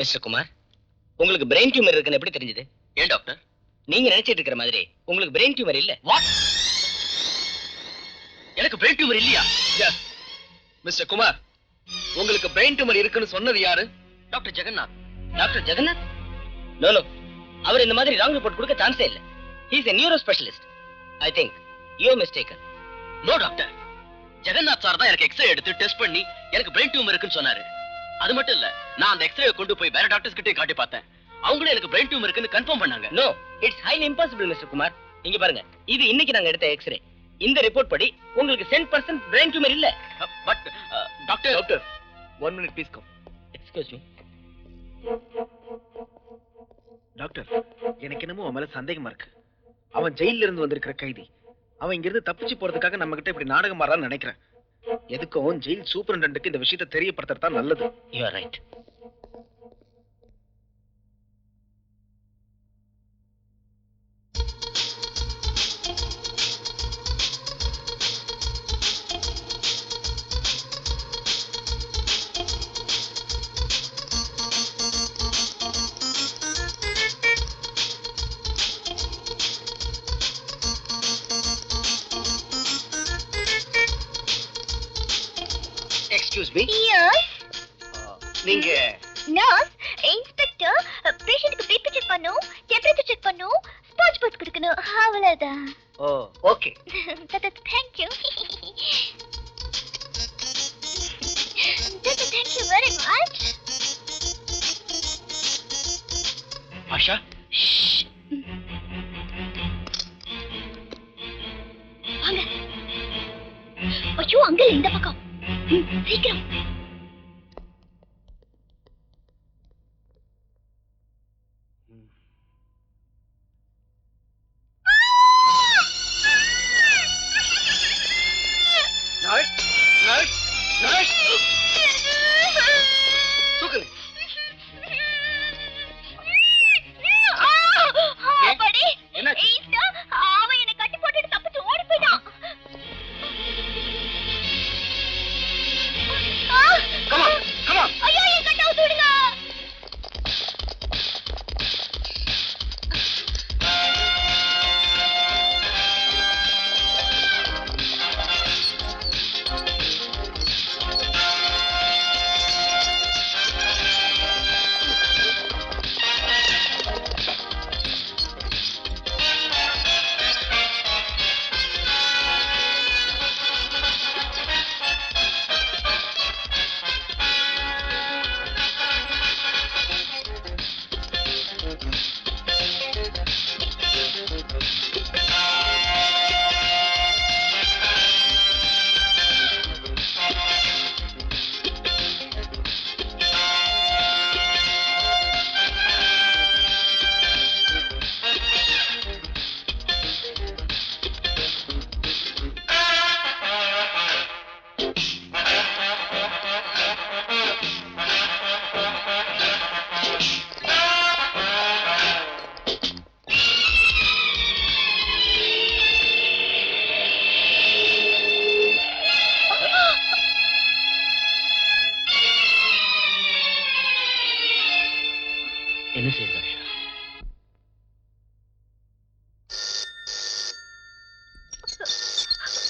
மிஸ்டர் குமார், உங்களுக்கு பிரெயின் டியூமர் இருக்குன்னு எப்படி தெரிஞ்சது? ஏன் டாக்டர்? நீங்க நினைச்சிட்டு இருக்கிற மாதிரி உங்களுக்கு பிரெயின் டியூமர் இல்ல. வாட்? எனக்கு பிரெயின் டியூமர் இல்லையா? எஸ் மிஸ்டர் குமார், உங்களுக்கு பிரெயின் டியூமர் இருக்குன்னு சொன்னது யாரு? Doctor Jagannath. Doctor Jagannath? No no, அவர் இந்த மாதிரி ராங் ரிப்போர்ட் கொடுக்க சான்ஸே இல்ல. He is a neuro specialist. I think you are mistaken. No doctor, Jagannath sir தான் எனக்கு எக்ஸ்ரே எடுத்து டெஸ்ட் பண்ணி எனக்கு பிரெயின் டியூமர் இருக்குன்னு சொன்னாரு. அது மட்டும் இல்ல, நான் அந்த எக்ஸ்ரே கொண்டு போய் வேற டாக்டர்ஸ் கிட்டே காட்டி பார்த்தேன். அவங்களும் எனக்கு பிரெயின் டியூமர் இருக்குன்னு கன்ஃபார்ம் பண்ணாங்க. No, it's highly impossible mister Kumar. இங்க பாருங்க, இது இன்னைக்கு நாங்க எடுத்த எக்ஸ்ரே. இந்த ரிப்போர்ட் படி உங்களுக்கு 100% பிரெயின் டியூமர் இல்ல. But doctor doctor 1 minute please come. Excuse me. Doctor, எனக்கு என்னமோ அவன் மேல சந்தேகமா இருக்கு. அவன் ஜெயில இருந்து வந்திருக்கிற கைதி. அவன் இங்க இருந்து தப்பிச்சு போறதுக்காக நம்ம கிட்ட இப்படி நாடகம் ஆடுறான்னு நினைக்கிறேன். எதுக்கும் ஜெயில் சூப்பரண்டன்ட்டுக்கு இந்த விஷயத்தை தெரியப்படுத்துறது தான் நல்லது. You are right. Excuse me. Yes. நீங்க நர்ஸ், இன்ஸ்பெக்டர், பேஷண்ட்க்கு பிபி செக் பண்ணும், டெம்பரேச்சர் செக் பண்ணும், ஸ்பாஞ்ச் பாத் கொடுக்கணும். அவ்வளவுதான். Oh okay. Thank you. Thank you very much. Asha, வாங்க. ஐயோ, அங்க இந்த பக்கம். சீக்கிரம். நர்ஸ் நர்ஸ் நர்ஸ் தூக்குங்க. அப்படி என்னாச்சு? அவன் என்னை கட்டி போட்டுட்டு தப்பிச்சு ஓடி போயிட்டான்.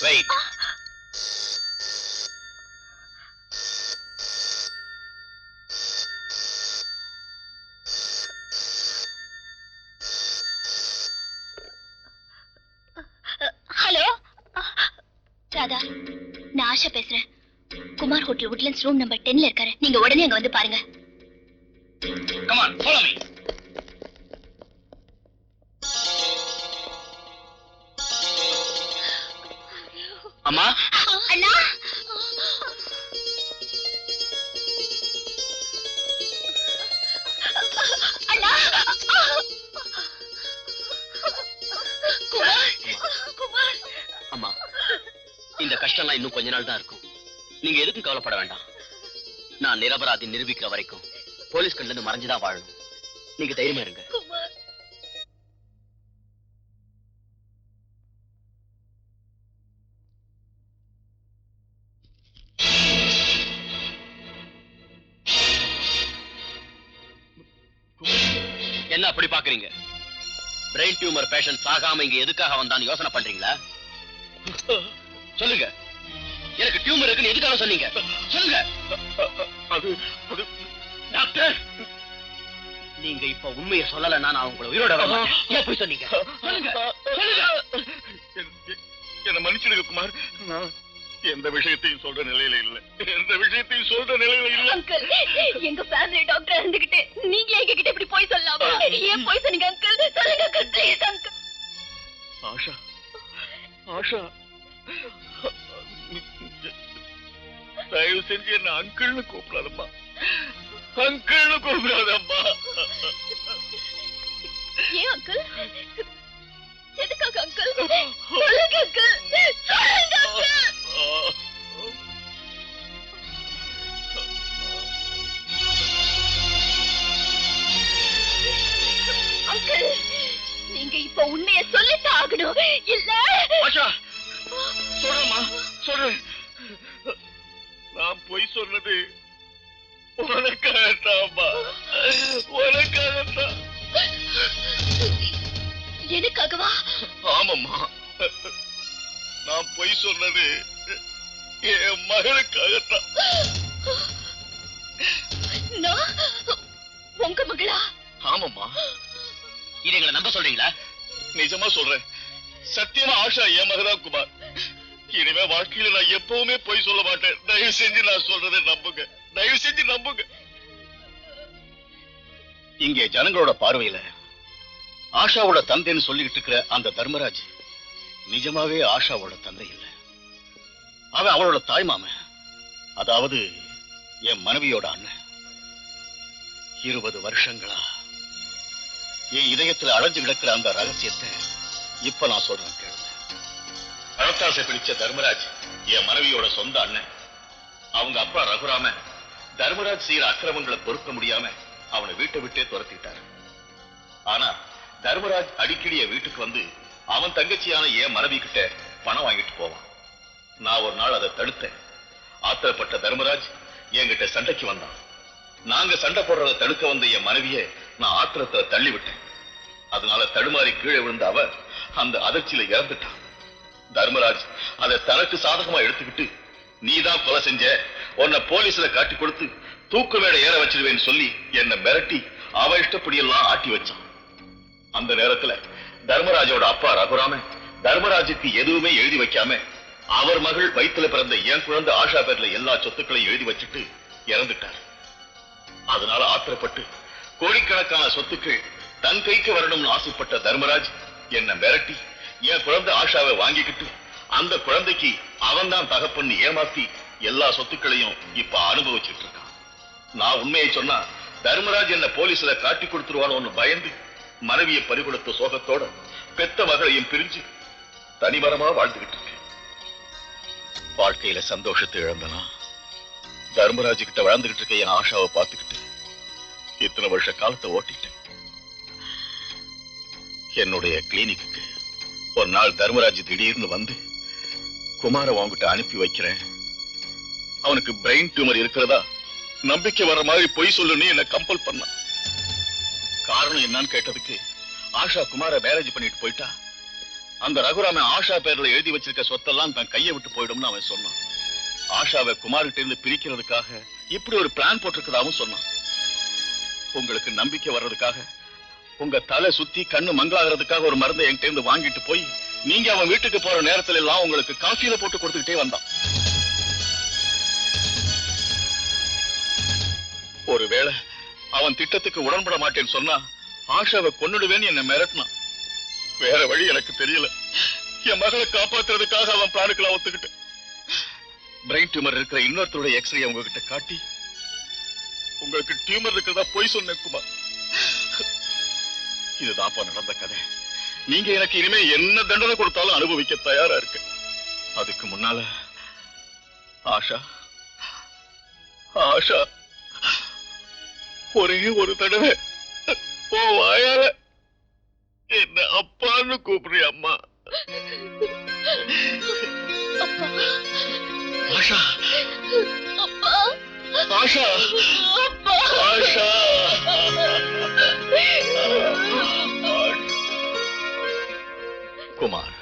வெயிட். ஹலோ ராதா, நான் ஆஷா பேசுறேன். Kumar hotel Woodlands room number 10ல இருக்காரு. நீங்க உடனே அங்க வந்து பாருங்க. Come on, follow me. அம்மா, அண்ணா, அண்ணா, குமார், குமார். அம்மா, இந்த கஷ்டம்லாம் இன்னும் கொஞ்ச நாள் தான் இருக்கும். நீங்க எதுக்கும் கவலைப்பட வேண்டாம். நான் நிரபராதி நிரூபிக்கிற வரைக்கும் போலீஸ் கண்ல இருந்து மறைஞ்சுதான் வாழணும். நீங்க தைரியமா இருங்க. குமார், என்ன அப்படி பாக்குறீங்க? பிரெயின் டியூமர் பேஷண்ட் சாகாம இங்க எதுக்காக வந்தான்னு யோசனை பண்றீங்களா? சொல்லுங்க, எனக்கு டியூமர் இருக்குன்னு எதுக்காக சொன்னீங்க? சொல்லுங்க. அது டாக்டர், நீங்க இப்ப உண்மையை சொல்லலைன்னா நான் உங்களை உயிரோட விட மாட்டேன். ஏன் போய் சொன்னீங்க? சொல்லுங்க, சொல்லுங்க. என்ன மன்னிச்சிடுங்க குமார். நான் எந்த விஷயத்தையும் சொல்ற நிலையில இல்ல. எந்த விஷயத்தையும் சொல்ற நிலையில இல்ல. அங்கிள், எங்க ஃபேமிலி டாக்டர் இருந்துகிட்டு நீங்க எங்க கிட்ட இப்படி போய் சொல்லலாமா? ஏன் போய் சொன்னீங்க அங்கிள்? சொல்லுங்க uncle, please uncle. Asha, Asha, தயவு செஞ்சு என்ன அங்கிள்னு கூப்பிடாதம்மா. அங்கிள்னு கூப்பிடாதம்மா. ஏன் அங்கிள்? எதுக்காக அங்கிள்? சொல்லுங்க அங்கிள், சொல்லுங்க அங்கிள். அங்கிள், நீங்க இப்ப உண்மையை சொல்லித்தான் ஆகணும். இல்ல ஆஷா, சொல்றேம்மா, சொல்றேன். நான் பொய் சொன்னது உனக்காகத்தாம்மா, உனக்காகத்தான். எனக்காகவா? ஆமாம்மா, நான் பொய் சொன்னது என் மகளுக்காகத்தான். நான் உங்க மகளா? ஆமாம்மா, இது எங்களை நம்ப சொல்றீங்களா? நிஜமா சொல்றேன். சத்தியமா ஆஷா என் மகதான் குமார். இனிமே வாழ்க்கையில நான் எப்பவுமே பொய் சொல்ல மாட்டேன். தயவு செஞ்சு நான் சொல்றதை நம்புங்க, தயவு செஞ்சு நம்புங்க. இங்கே ஜனங்களோட பார்வையில ஆஷாவோட தந்தைன்னு சொல்லிக்கிட்டு இருக்கிற அந்த தர்மராஜ் நிஜமாவே ஆஷாவோட தந்தை இல்ல. அவன் அவளோட தாய்மாமன், அதாவது என் மனைவியோட அண்ணன். 20 வருஷங்களா என் இதயத்துல அடைஞ்சு கிடக்கிற அந்த ரகசியத்தை இப்ப நான் சொல்றேன் கேளுங்க. பணத்தாசை பிடிச்ச தர்மராஜ் என் மனைவியோட சொந்த அண்ணன். அவங்க அப்பா ரகுராம தர்மராஜ் செய்யற அக்கிரமங்களை பொறுக்க முடியாம அவனை வீட்டை விட்டே துரத்திட்டாரு. ஆனா தர்மராஜ் அடிக்கடி என் வீட்டுக்கு வந்து அவன் தங்கச்சியான என் மனைவி கிட்ட பணம் வாங்கிட்டு போவான். நான் ஒரு நாள் அதை தடுத்தேன். ஆத்திரப்பட்ட தர்மராஜ் என்கிட்ட சண்டைக்கு வந்தான். நாங்க சண்டை போடுறதை தடுக்க வந்த என் மனைவியை நான் ஆத்திரத்தை தள்ளி விட்டேன். அதனால தடுமாறி கீழே விழுந்த அவ அந்த அதிர்ச்சியில இறந்துட்டான். தர்மராஜ் அதை தனக்கு சாதகமா எடுத்துக்கிட்டு நீதான் கொலை செஞ்ச, உன்னை போலீஸ்ல காட்டி கொடுத்து தூக்கு மேடை ஏற வச்சிருவேன்னு சொல்லி என்னை மிரட்டி அவ இஷ்டப்படியெல்லாம் ஆட்டி வச்சான். அந்த நேரத்துல தர்மராஜோட அப்பா ரகுராமன் தர்மராஜுக்கு எதுவுமே எழுதி வைக்காம அவர் மகள் வயிற்றுல பிறந்த என் குழந்தை ஆஷா பேர்ல எல்லா சொத்துக்களையும் எழுதி வச்சுட்டு இறந்துட்டார். அதனால ஆத்திரப்பட்டு கோடிக்கணக்கான சொத்துக்கள் தன் கைக்கு வரணும்னு ஆசைப்பட்ட தர்மராஜ் என்னை மிரட்டி என் குழந்தை ஆஷாவை வாங்கிக்கிட்டு அந்த குழந்தைக்கு அவன் தான் தகப்பன்னு ஏமாத்தி எல்லா சொத்துக்களையும் இப்ப அனுபவிச்சுட்டு இருக்கான். நான் உண்மையை சொன்னா தர்மராஜ் என்ன போலீஸ்ல காட்டி கொடுத்துருவானோன்னு பயந்து மனைவியை பறிகொடுத்த சோகத்தோட பெத்த மகளையும் பிரிஞ்சு தனிமரமா வாழ்ந்துகிட்டு இருக்கேன். வாழ்க்கையில சந்தோஷத்தை இழந்தனா தர்மராஜ் கிட்ட வாழ்ந்துகிட்டு இருக்க என் ஆஷாவை பார்த்துக்கிட்டு இத்தனை வருஷ காலத்தை ஓட்டிட்டேன். என்னுடைய கிளினிக்கு ஒரு நாள் தர்மராஜ் திடீர்னு வந்து குமார உன்கிட்ட அனுப்பி வைக்கிறேன், அவனுக்கு பிரெயின் டியூமர் இருக்கிறதா நம்பிக்கை வர்ற மாதிரி பொய் சொல்லுன்னு என்ன கம்பல் பண்ணான். காரணம் என்னன்னு கேட்டதுக்கு ஆஷா குமார மேரேஜ் பண்ணிட்டு போயிட்டா, அந்த ரகுராமன் ஆஷா பேர்ல எழுதி வச்சிருக்க சொத்தெல்லாம் தன் கையை விட்டு போயிடும்னு அவன் சொன்னான். ஆஷாவை குமார்கிட்ட இருந்து பிரிக்கிறதுக்காக இப்படி ஒரு பிளான் போட்டிருக்கதாவும் சொன்னான். உங்களுக்கு நம்பிக்கை வர்றதுக்காக, உங்க தலை சுத்தி கண்ணு மங்களாகிறதுக்காக ஒரு மருந்தை என்கிட்ட இருந்து வாங்கிட்டு போய் நீங்க அவன் வீட்டுக்கு போற நேரத்துல எல்லாம் உங்களுக்கு காஃபியில போட்டு கொடுத்துக்கிட்டே வந்தான். ஒருவேளை அவன் திட்டத்துக்கு உடன்பட மாட்டேன்னு சொன்னா ஆஷாவை கொன்னுடுவேன்னு என்ன மிரட்டினான். வேற வழி எனக்கு தெரியல. என் மகளை காப்பாத்துறதுக்காக அவன் பிளானுக்குலாம் ஒத்துக்கிட்டு பிரெயின் டியூமர் இருக்கிற இன்னொருத்தருடைய எக்ஸ்ரே உங்ககிட்ட காட்டி உங்களுக்கு டியூமர் இருக்கிறதா போய் சொன்னேன் குமார். இதுதான்ப்பா நடந்த கதை. நீங்க எனக்கு இனிமே என்ன தண்டனை கொடுத்தாலும் அனுபவிக்க தயாரா இருக்கு. அதுக்கு முன்னால ஆஷா ஆஷா ஒரே ஒரு தடவை ஓ வாயால என்ன அப்பான்னு கூப்பிடுறியா அம்மா? ஆஷா ஆஷா ஆஷா குமார்,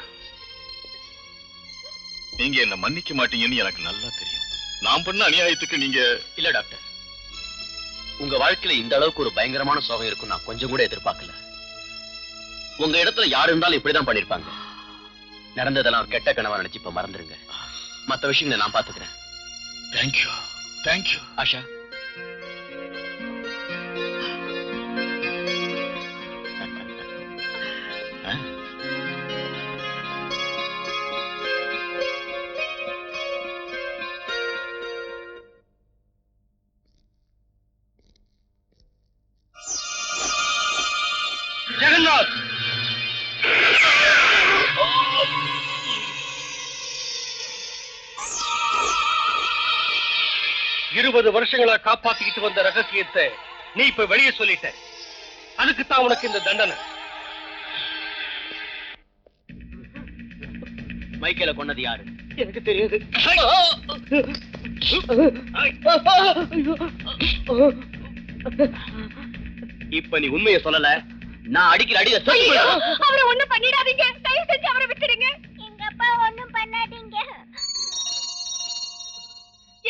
நீங்க என்ன மன்னிக்க மாட்டீங்கன்னு எனக்கு நல்லா தெரியும். நான் பண்ண அநியாயத்துக்கு நீங்க இல்ல டாக்டர், உங்க வாழ்க்கையில இந்த அளவுக்கு ஒரு பயங்கரமான சோகம் இருக்கும் நான் கொஞ்சம் கூட எதிர்பார்க்கல. உங்க இடத்துல யாரு இருந்தாலும் இப்படிதான் பண்ணிருப்பாங்க. நடந்ததெல்லாம் ஒரு கெட்ட கனவா நினைச்சு இப்ப மறந்துருங்க. மத்த விஷயங்களை நான் பாத்துக்கிறேன். Thank you thank you. ஆஷா, ஜெகநாத், 20 வருஷங்களா காப்பாத்திக்கிட்டு வந்த ரகசியத்தை நீ இப்ப வெளியே சொல்லிட்ட. அதுக்கு தான் உனக்கு இந்த தண்டனை. மைக்கேல கொன்னது யாரு? எனக்கு தெரியாது. இப்ப நீ உண்மையை சொல்லல, நான் அடிக்கிற அடியில அவரை ஒண்ணும் பண்ணிடாதீங்க. தயவு செஞ்சு அவரை விட்டுடுங்க. எங்க அப்பா ஒண்ணும் பண்ணாதீங்க.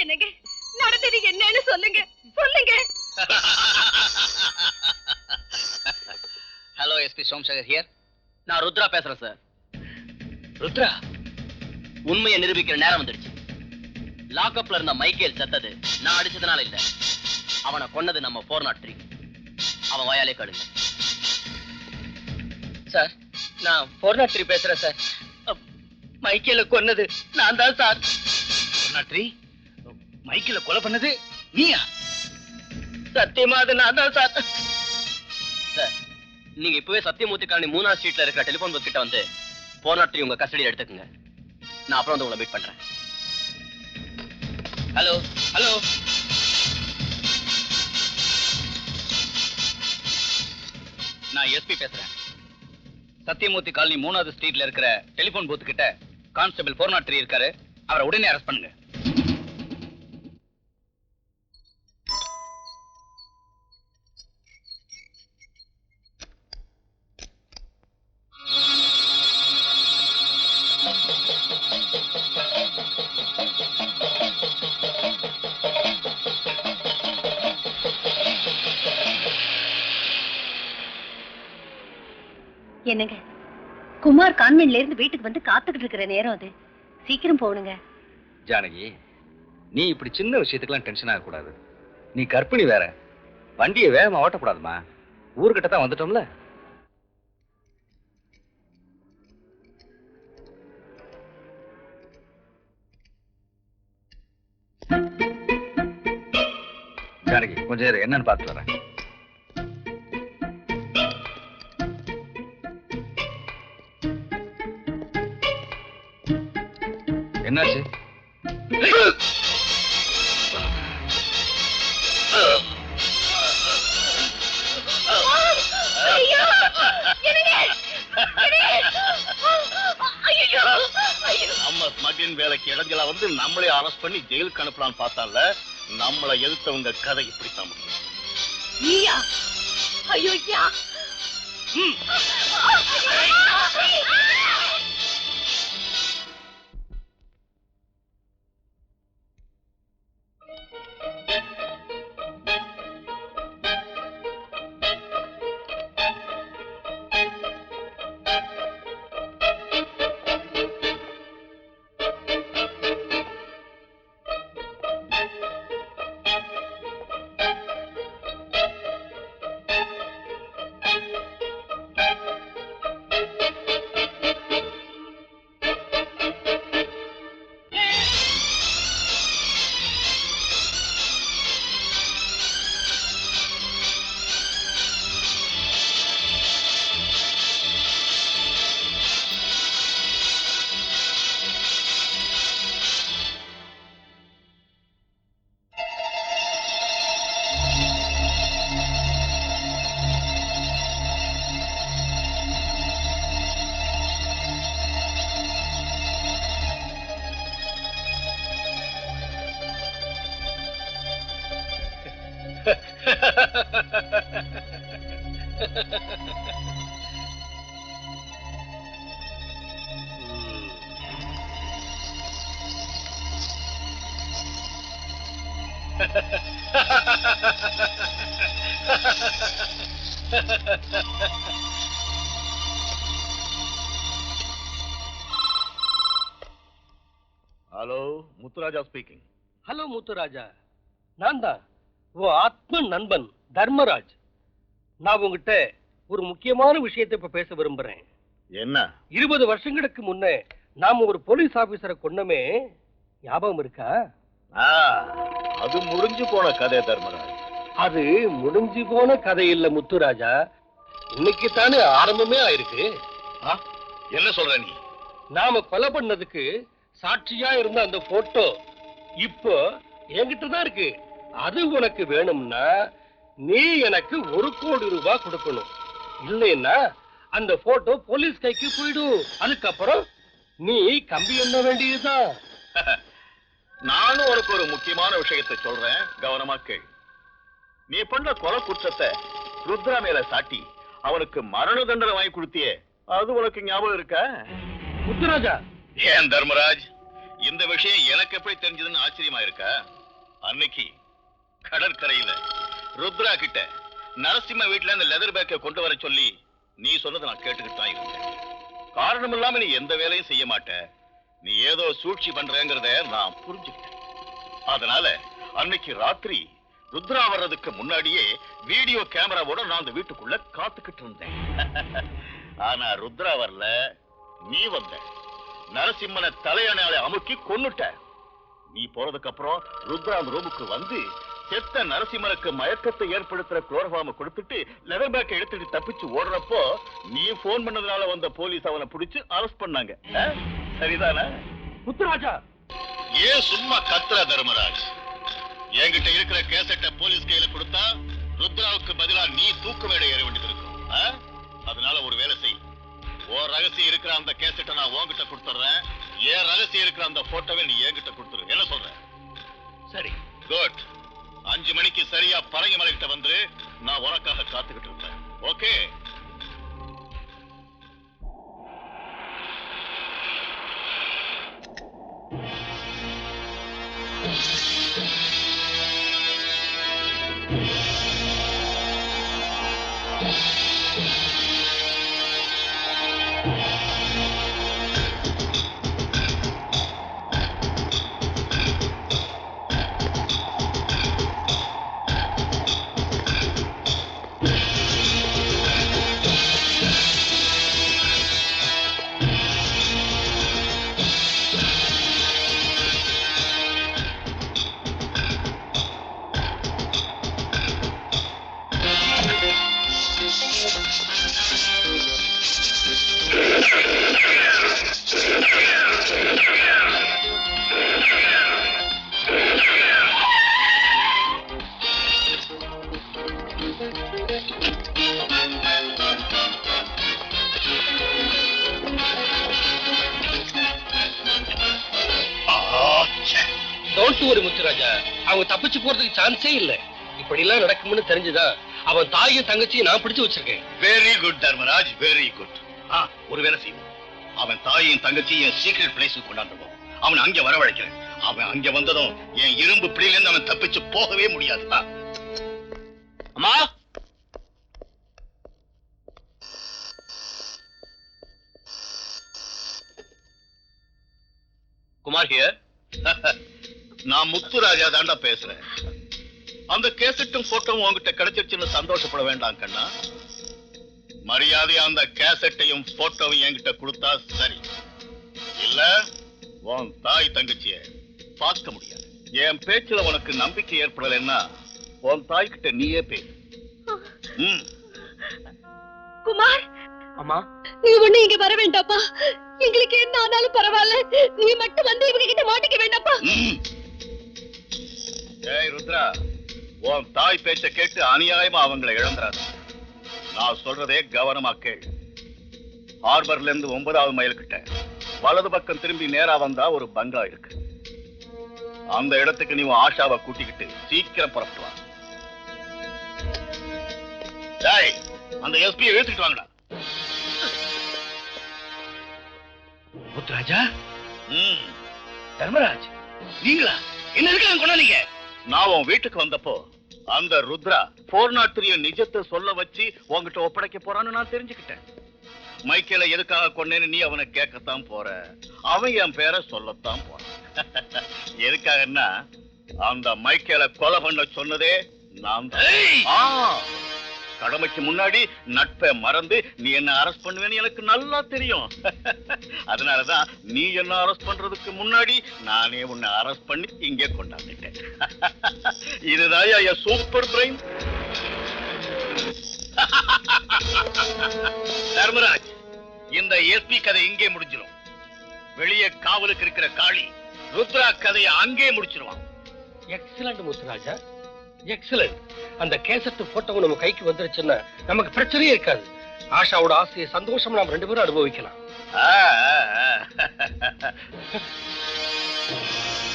என்னங்க நடந்தது என்னன்னு சொல்லுங்க சொல்லுங்க. Hello SP Somasekhar here. நான் ருத்ரா பேசுறேன் சார். ருத்ரா, உண்மையை நிரூபிக்கிற நேரம் வந்துடுச்சு. லாக்அப்ல இருந்த மைக்கேல் செத்தது நான் அடிச்சதுனால இல்ல, அவனை கொன்னது நம்ம 403. அவன் வாயாலே காடுங்க. சார் நான் 403 பேசுறேன் சார். மைக்கேல கொன்னது நான் தான் சார். 403 மைக்கேல கொலை பண்ணது நீயா? சத்தியமா அது நான் தான் சார். சார், நீங்க இப்பவே சத்தியமூர்த்தி காலனி 3ஆம் ஸ்ட்ரீட்ல இருக்கிற டெலிபோன் பூத் கிட்ட வந்து 403 உங்க கஸ்டடியில் எடுத்துக்கங்க. நான் அப்புறம் வந்து உங்களை மீட் பண்றேன். ஹலோ ஹலோ, நான் எஸ்பி பேசுறேன். சத்தியமூர்த்தி காலனி 3வது ஸ்ட்ரீட்ல இருக்கிற டெலிபோன் பூத் கிட்ட கான்ஸ்டபிள் 403 இருக்காரு. அவரை உடனே அரெஸ்ட் பண்ணுங்க. என்னங்க, குமார் கான்வென்ட்ல இருந்து வீட்டுக்கு வந்து காத்துக்கிட்டு இருக்கிற நேரம் அது. சீக்கிரம் போகணுங்க. ஜானகி, நீ இப்படி சின்ன விஷயத்துக்கெல்லாம் டென்ஷன் ஆகக்கூடாது. நீ கர்ப்பிணி வேற, வண்டியை வேகமா ஓட்டக்கூடாதுமா. ஊர்கிட்ட தான் வந்துட்டோம்ல. ஜானகி, கொஞ்சம் நேரம் என்னன்னு பார்த்து வரேன். என்னாச்சு? நம்ம ஸ்மக்லிங் வேலைக்கு இடைஞ்சலா வந்து நம்மளே அரெஸ்ட் பண்ணி ஜெயிலுக்கு அனுப்பலான்னு பார்த்தால நம்மளை எதிர்த்தவங்க கதை இப்படித்தான் முடியும். நீயா? ஐயோ, hello, Muthuraja speaking. Hello Muthuraja, நான் தான் உன் ஆத்ம நண்பன் தர்மராஜ். நான் உங்ககிட்ட ஒரு முக்கியமான விஷயத்தை இப்ப பேச விரும்புறேன். என்ன? 20 வருஷங்களுக்கு முன்னே நாம ஒரு போலீஸ் ஆபீசரை கொன்னமே, ஞாபகம் இருக்கா? அது முடிஞ்சு போன கதை தர்மராஜ். அது முடிஞ்சு போன கதை இல்ல முத்துராஜா, இன்னைக்கு தானே ஆரம்பமே ஆயிருக்கு. என்ன சொல்ற நீ? நாம கொலை பண்ணதுக்கு சாட்சியா இருந்த அந்த போட்டோ இப்போ என்கிட்ட தான் இருக்கு. அது உனக்கு வேணும்னா நீ எனக்கு 1 கோடி ரூபாய் கொடுக்கணும். இல்லைன்னா அந்த போட்டோ போலீஸ் கைக்கு போயிடும். அதுக்கப்புறம் நீ கம்பி எண்ண வேண்டியதுதான். நானும் உனக்கு ஒரு முக்கியமான விஷயத்தை சொல்றேன், கவனமா கேள். நீ பண்ண கொலை குற்றத்தை ருத்ரா மேல சாட்டி அவனுக்கு மரண தண்டனை வாங்கி கொடுத்தியே, அது உனக்கு ஞாபகம் இருக்கா? முத்துராஜா, ஏன் தர்மராஜ், இந்த விஷயம் எனக்கு எப்படி தெரிஞ்சதுன்னு ஆச்சரியமா இருக்கா? அன்னைக்கு கடற்கரையில ருத்ரா கிட்ட நரசிம்ம வீட்டுல இந்த லெதர் பேக்கை கொண்டு வர சொல்லி நீ சொன்னதை நான் கேட்டுக்கிட்டு தான் இருந்தேன். காரணம் இல்லாம நீ எந்த வேலையும் செய்ய மாட்ட, நீ ஏதோ சூழ்ச்சி பண்றேங்கிறத நான் புரிஞ்சுக்கிட்டேன். அதனால அன்னைக்கு ராத்திரி ருத்ரா வர்றதுக்கு முன்னாடியே வீடியோ கேமராவோட நான் அந்த வீட்டுக்குள்ள காத்துக்கிட்டு இருந்தேன். ஆனா ருத்ரா வரல, நீ வந்த. நரசிம்மனை தலையணையால அமுக்கி கொன்னுட்ட. நீ போறதுக்கு அப்புறம் ருத்ரா அந்த ரூமுக்கு வந்து செத்த நரசிம்மனுக்கு மயக்கத்தை ஏற்படுத்துற குளோரோஃபார்மை கொடுத்துட்டு லெதர் பேக்கை எடுத்துட்டு தப்பிச்சு ஓடுறப்போ நீ போன் பண்ணதுனால வந்த போலீஸ் அவனை பிடிச்சு அரெஸ்ட் பண்ணாங்க. சரிதானே? முத்துராஜா, ஏன் சும்மா கத்துற தர்மராஜ்? என்கிட்ட இருக்கிற கேசட்டை போலீஸ் கையில கொடுத்தா ருத்ராவுக்கு பதிலா நீ தூக்கு மேடை ஏற வேண்டியது இருக்கும். அதனால ஒரு வேலை செய், உன் ரகசியம் இருக்கிற அந்த கேசட்டை நான் உன்கிட்ட கொடுத்துறேன், என் ரகசியம் இருக்கிற அந்த போட்டோவை நீ என்கிட்ட கொடுத்துரு. என்ன சொல்ற? சரி, குட். 5 மணிக்கு சரியா பரங்கி மலைகிட்ட வந்து நான் உனக்காக காத்துக்கிட்டு இருப்பேன். ஓகே? ஒரு முத்துராஜா, அவங்க தப்பிச்சு போறதுக்கு சான்ஸே இல்ல. இப்படி எல்லாம் நடக்கும்னு தெரிஞ்சுதா அவன் தாயும் தங்கச்சியும் நான் பிடிச்சு வச்சிருக்கேன். Very good Dharmaraj, very good. ஒரு வேலை செய்வோம், அவன் தாயும் தங்கச்சியும் என் சீக்ரெட் பிளேஸுக்கு கொண்டாந்துருவோம். அவன் அங்க வரவழைக்கிறேன். அவன் அங்க வந்ததும் என் இரும்பு பிடியில இருந்து அவன் தப்பிச்சு போகவே முடியாது. அம்மா, குமார் ஹியர். நான் முத்துராஜா தாண்டா பேசுறேன். அந்த கேசட்டும் போட்டோவும் உங்ககிட்ட கிடைச்சிருச்சுன்னு சந்தோஷப்பட வேண்டாம் கண்ணா. மரியாதையா அந்த கேசட்டையும் போட்டோவும் என்கிட்ட கொடுத்தா சரி, இல்ல உன் தாய் தங்கச்சிய பார்க்க முடியாது. என் பேச்சுல உனக்கு நம்பிக்கை ஏற்படலைன்னா உன் தாய் கிட்ட நீயே பேசு. குமார், அம்மா, நீ ஒண்ணு இங்க வர வேண்டாப்பா. எங்களுக்கு என்ன ஆனாலும் பரவாயில்ல, நீ மட்டும் வந்து இவங்க கிட்ட மாட்டிக்க வேண்டாப்பா. ஏய் ருத்ரா, உன் தாய் பேச்ச கேட்டு அநியாயமா அவங்களை இழந்துறாரு. நான் சொல்றதே கவனமா கேள். ஹார்பர்ல இருந்து 9வது மைல் கிட்ட வலது பக்கம் திரும்பி நேரா வந்தா ஒரு பங்களா இருக்கு. அந்த இடத்துக்கு நீ ஆஷாவை கூட்டிக்கிட்டு சீக்கிரம் புறப்பட்டு வா. டேய், அந்த எஸ்பியை இழுத்துட்டு வாங்கடா. முத்துராஜா, ம், தர்மராஜ், நீங்களா? என்ன இருக்காங்க கொண்டாந்தீங்க? நான் உன் வீட்டுக்கு வந்தப்போ அந்த ருத்ரா 403 நிஜத்தை சொல்ல வச்சு உன்கிட்ட ஒப்படைக்க போறான்னு நான் தெரிஞ்சுக்கிட்டேன். மைக்கேல எதுக்காக கொண்டேன்னு நீ அவனை கேட்கத்தான் போற. அவன் என் பேரை சொல்லத்தான் போறான். எதுக்காகன்னா அந்த மைக்கேல கொலை பண்ண சொன்னதே நான் தான். கடமைக்கு முன்னாடி நட்பை மறந்து நீ என்ன அரெஸ்ட் பண்ணுவேன்னு எனக்கு நல்லா தெரியும். அதனாலதான் நீ என்ன அரெஸ்ட் பண்றதுக்கு முன்னாடி நானே உன்னை அரெஸ்ட் பண்ணி இங்கே கொண்டாந்துட்டேன். இதுதான் என் சூப்பர் பிரெயின். தர்மராஜ், இந்த எஸ்பி கதை இங்கே முடிஞ்சிடும். வெளியே காவலுக்கு இருக்கிற காளி ருத்ரா கதையை அங்கே முடிச்சிருவான். Excellent Muthuraja, excellent. அந்த கேசட் போட்டோ நம்ம கைக்கு வந்துருச்சுன்னா நமக்கு பிரச்சனையே இருக்காது. ஆஷாவோட ஆசையை சந்தோஷம் நாம் 2 பேரும் அனுபவிக்கலாம்.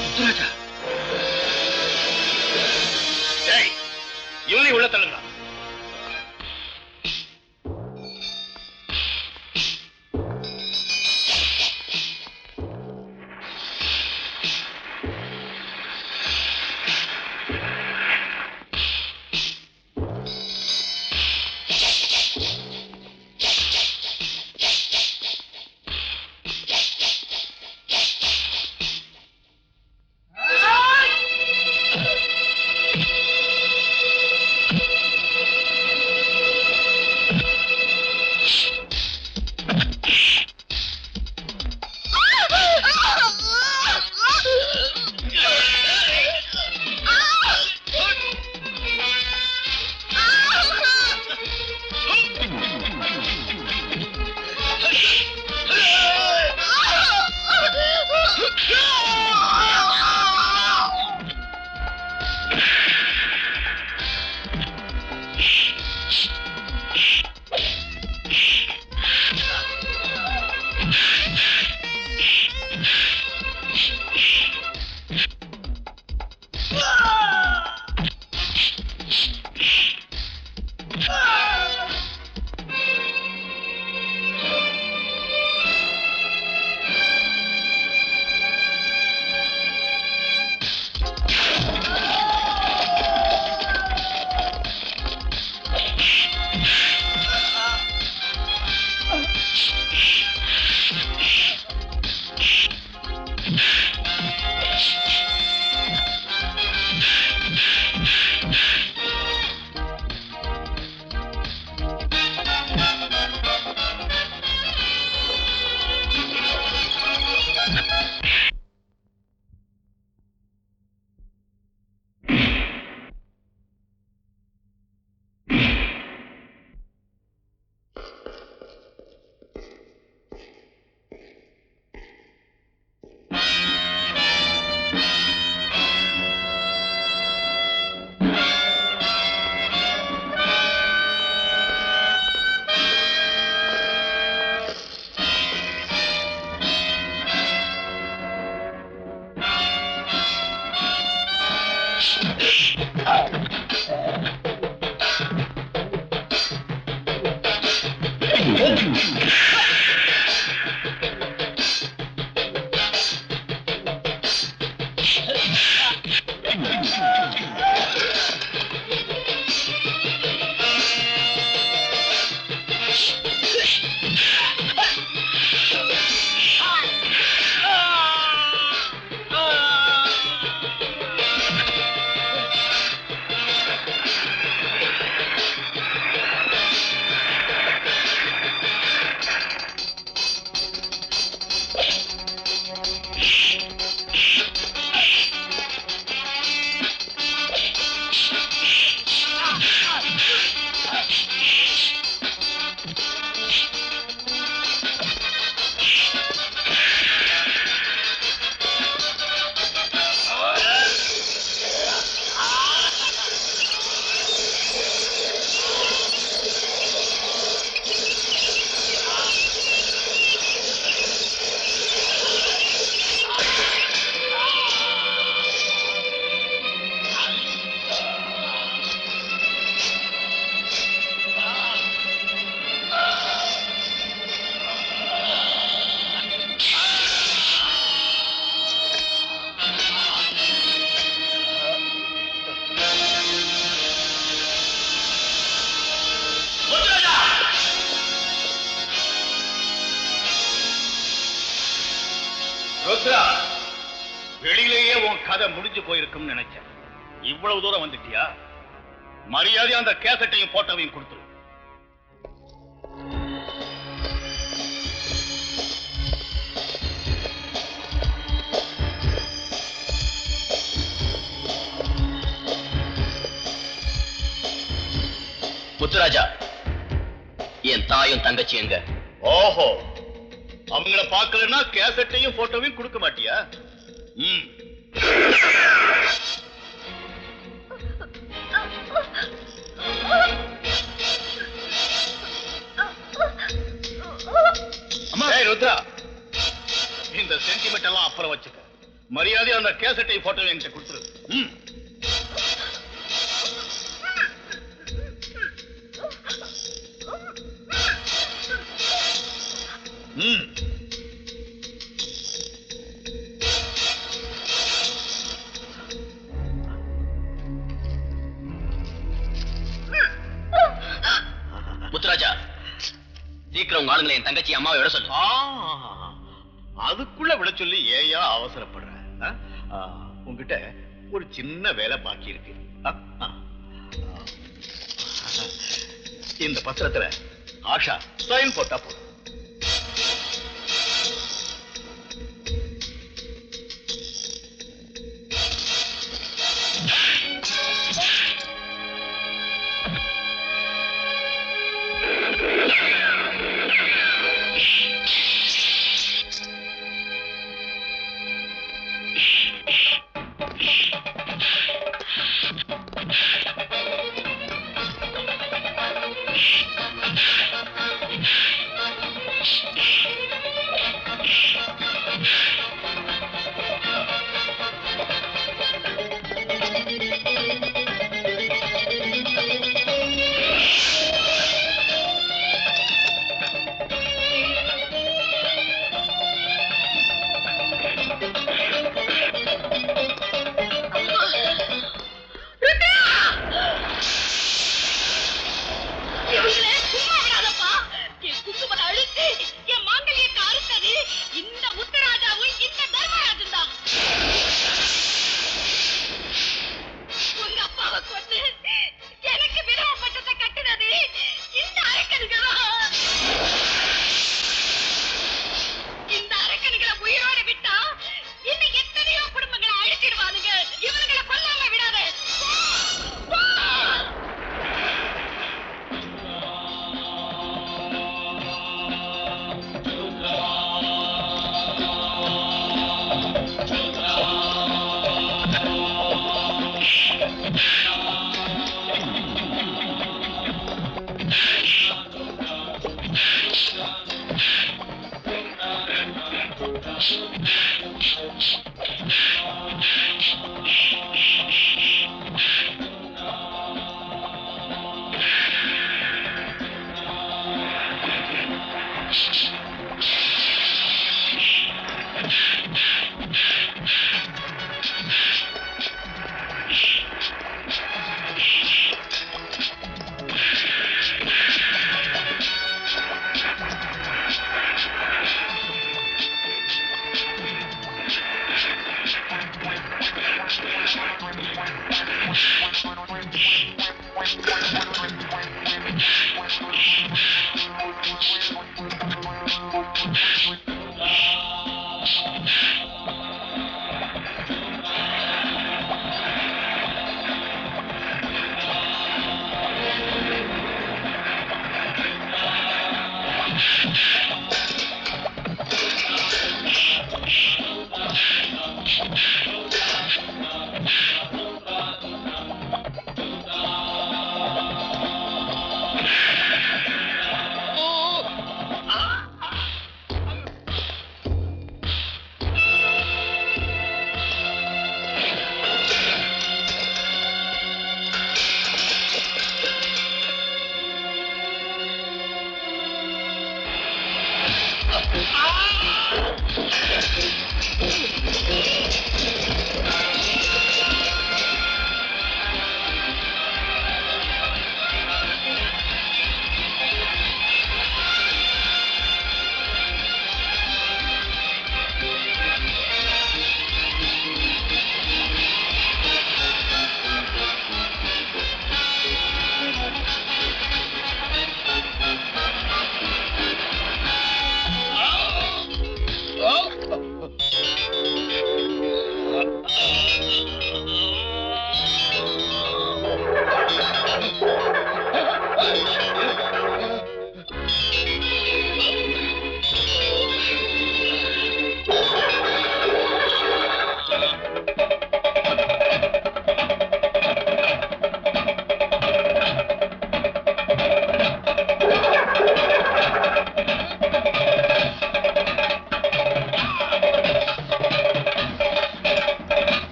முத்துராஜா, இவனை உள்ள தள்ளுங்க. ருத்ரா, வெளியிலேயே உன் கதை முடிஞ்சு போயிருக்கும்னு நினைச்சேன். இவ்வளவு தூரம் வந்துட்டியா? மரியாதையா அந்த கேசட்டையும் போட்டோவையும் கொடுத்துரு. முத்துராஜா, என் தாயும் தங்கச்சி எங்க? ஓஹோ, அவங்கள பார்க்கலன்னா கேசட்டையும் போட்டோவையும் கொடுக்க மாட்டியா? ருத்ரா, இந்த சென்டிமெண்ட் எல்லாம் அப்புறம் வச்சுக்க. மரியாதையா அந்த கேசட்டை போட்டோ என்கிட்ட கொடுத்துரு. முத்துராஜா, சீக்கிரம் உங்க ஆளுங்களை என் தங்கச்சி அம்மாவை விட சொல்லு. அதுக்குள்ள விட சொல்லி ஏயா அவசரப்படுற? உங்ககிட்ட ஒரு சின்ன வேலை பாக்கி இருக்கு. இந்த பத்திரத்துல ஆஷா சைன் போட்டா போதும்.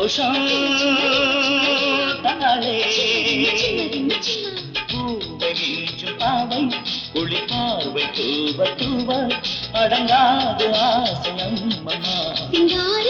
சந்தோஷம் தாளே பூவை வீச்சும் பாவை குளி பார்வை தூவ தூவ அடங்காது ஆசையம்மா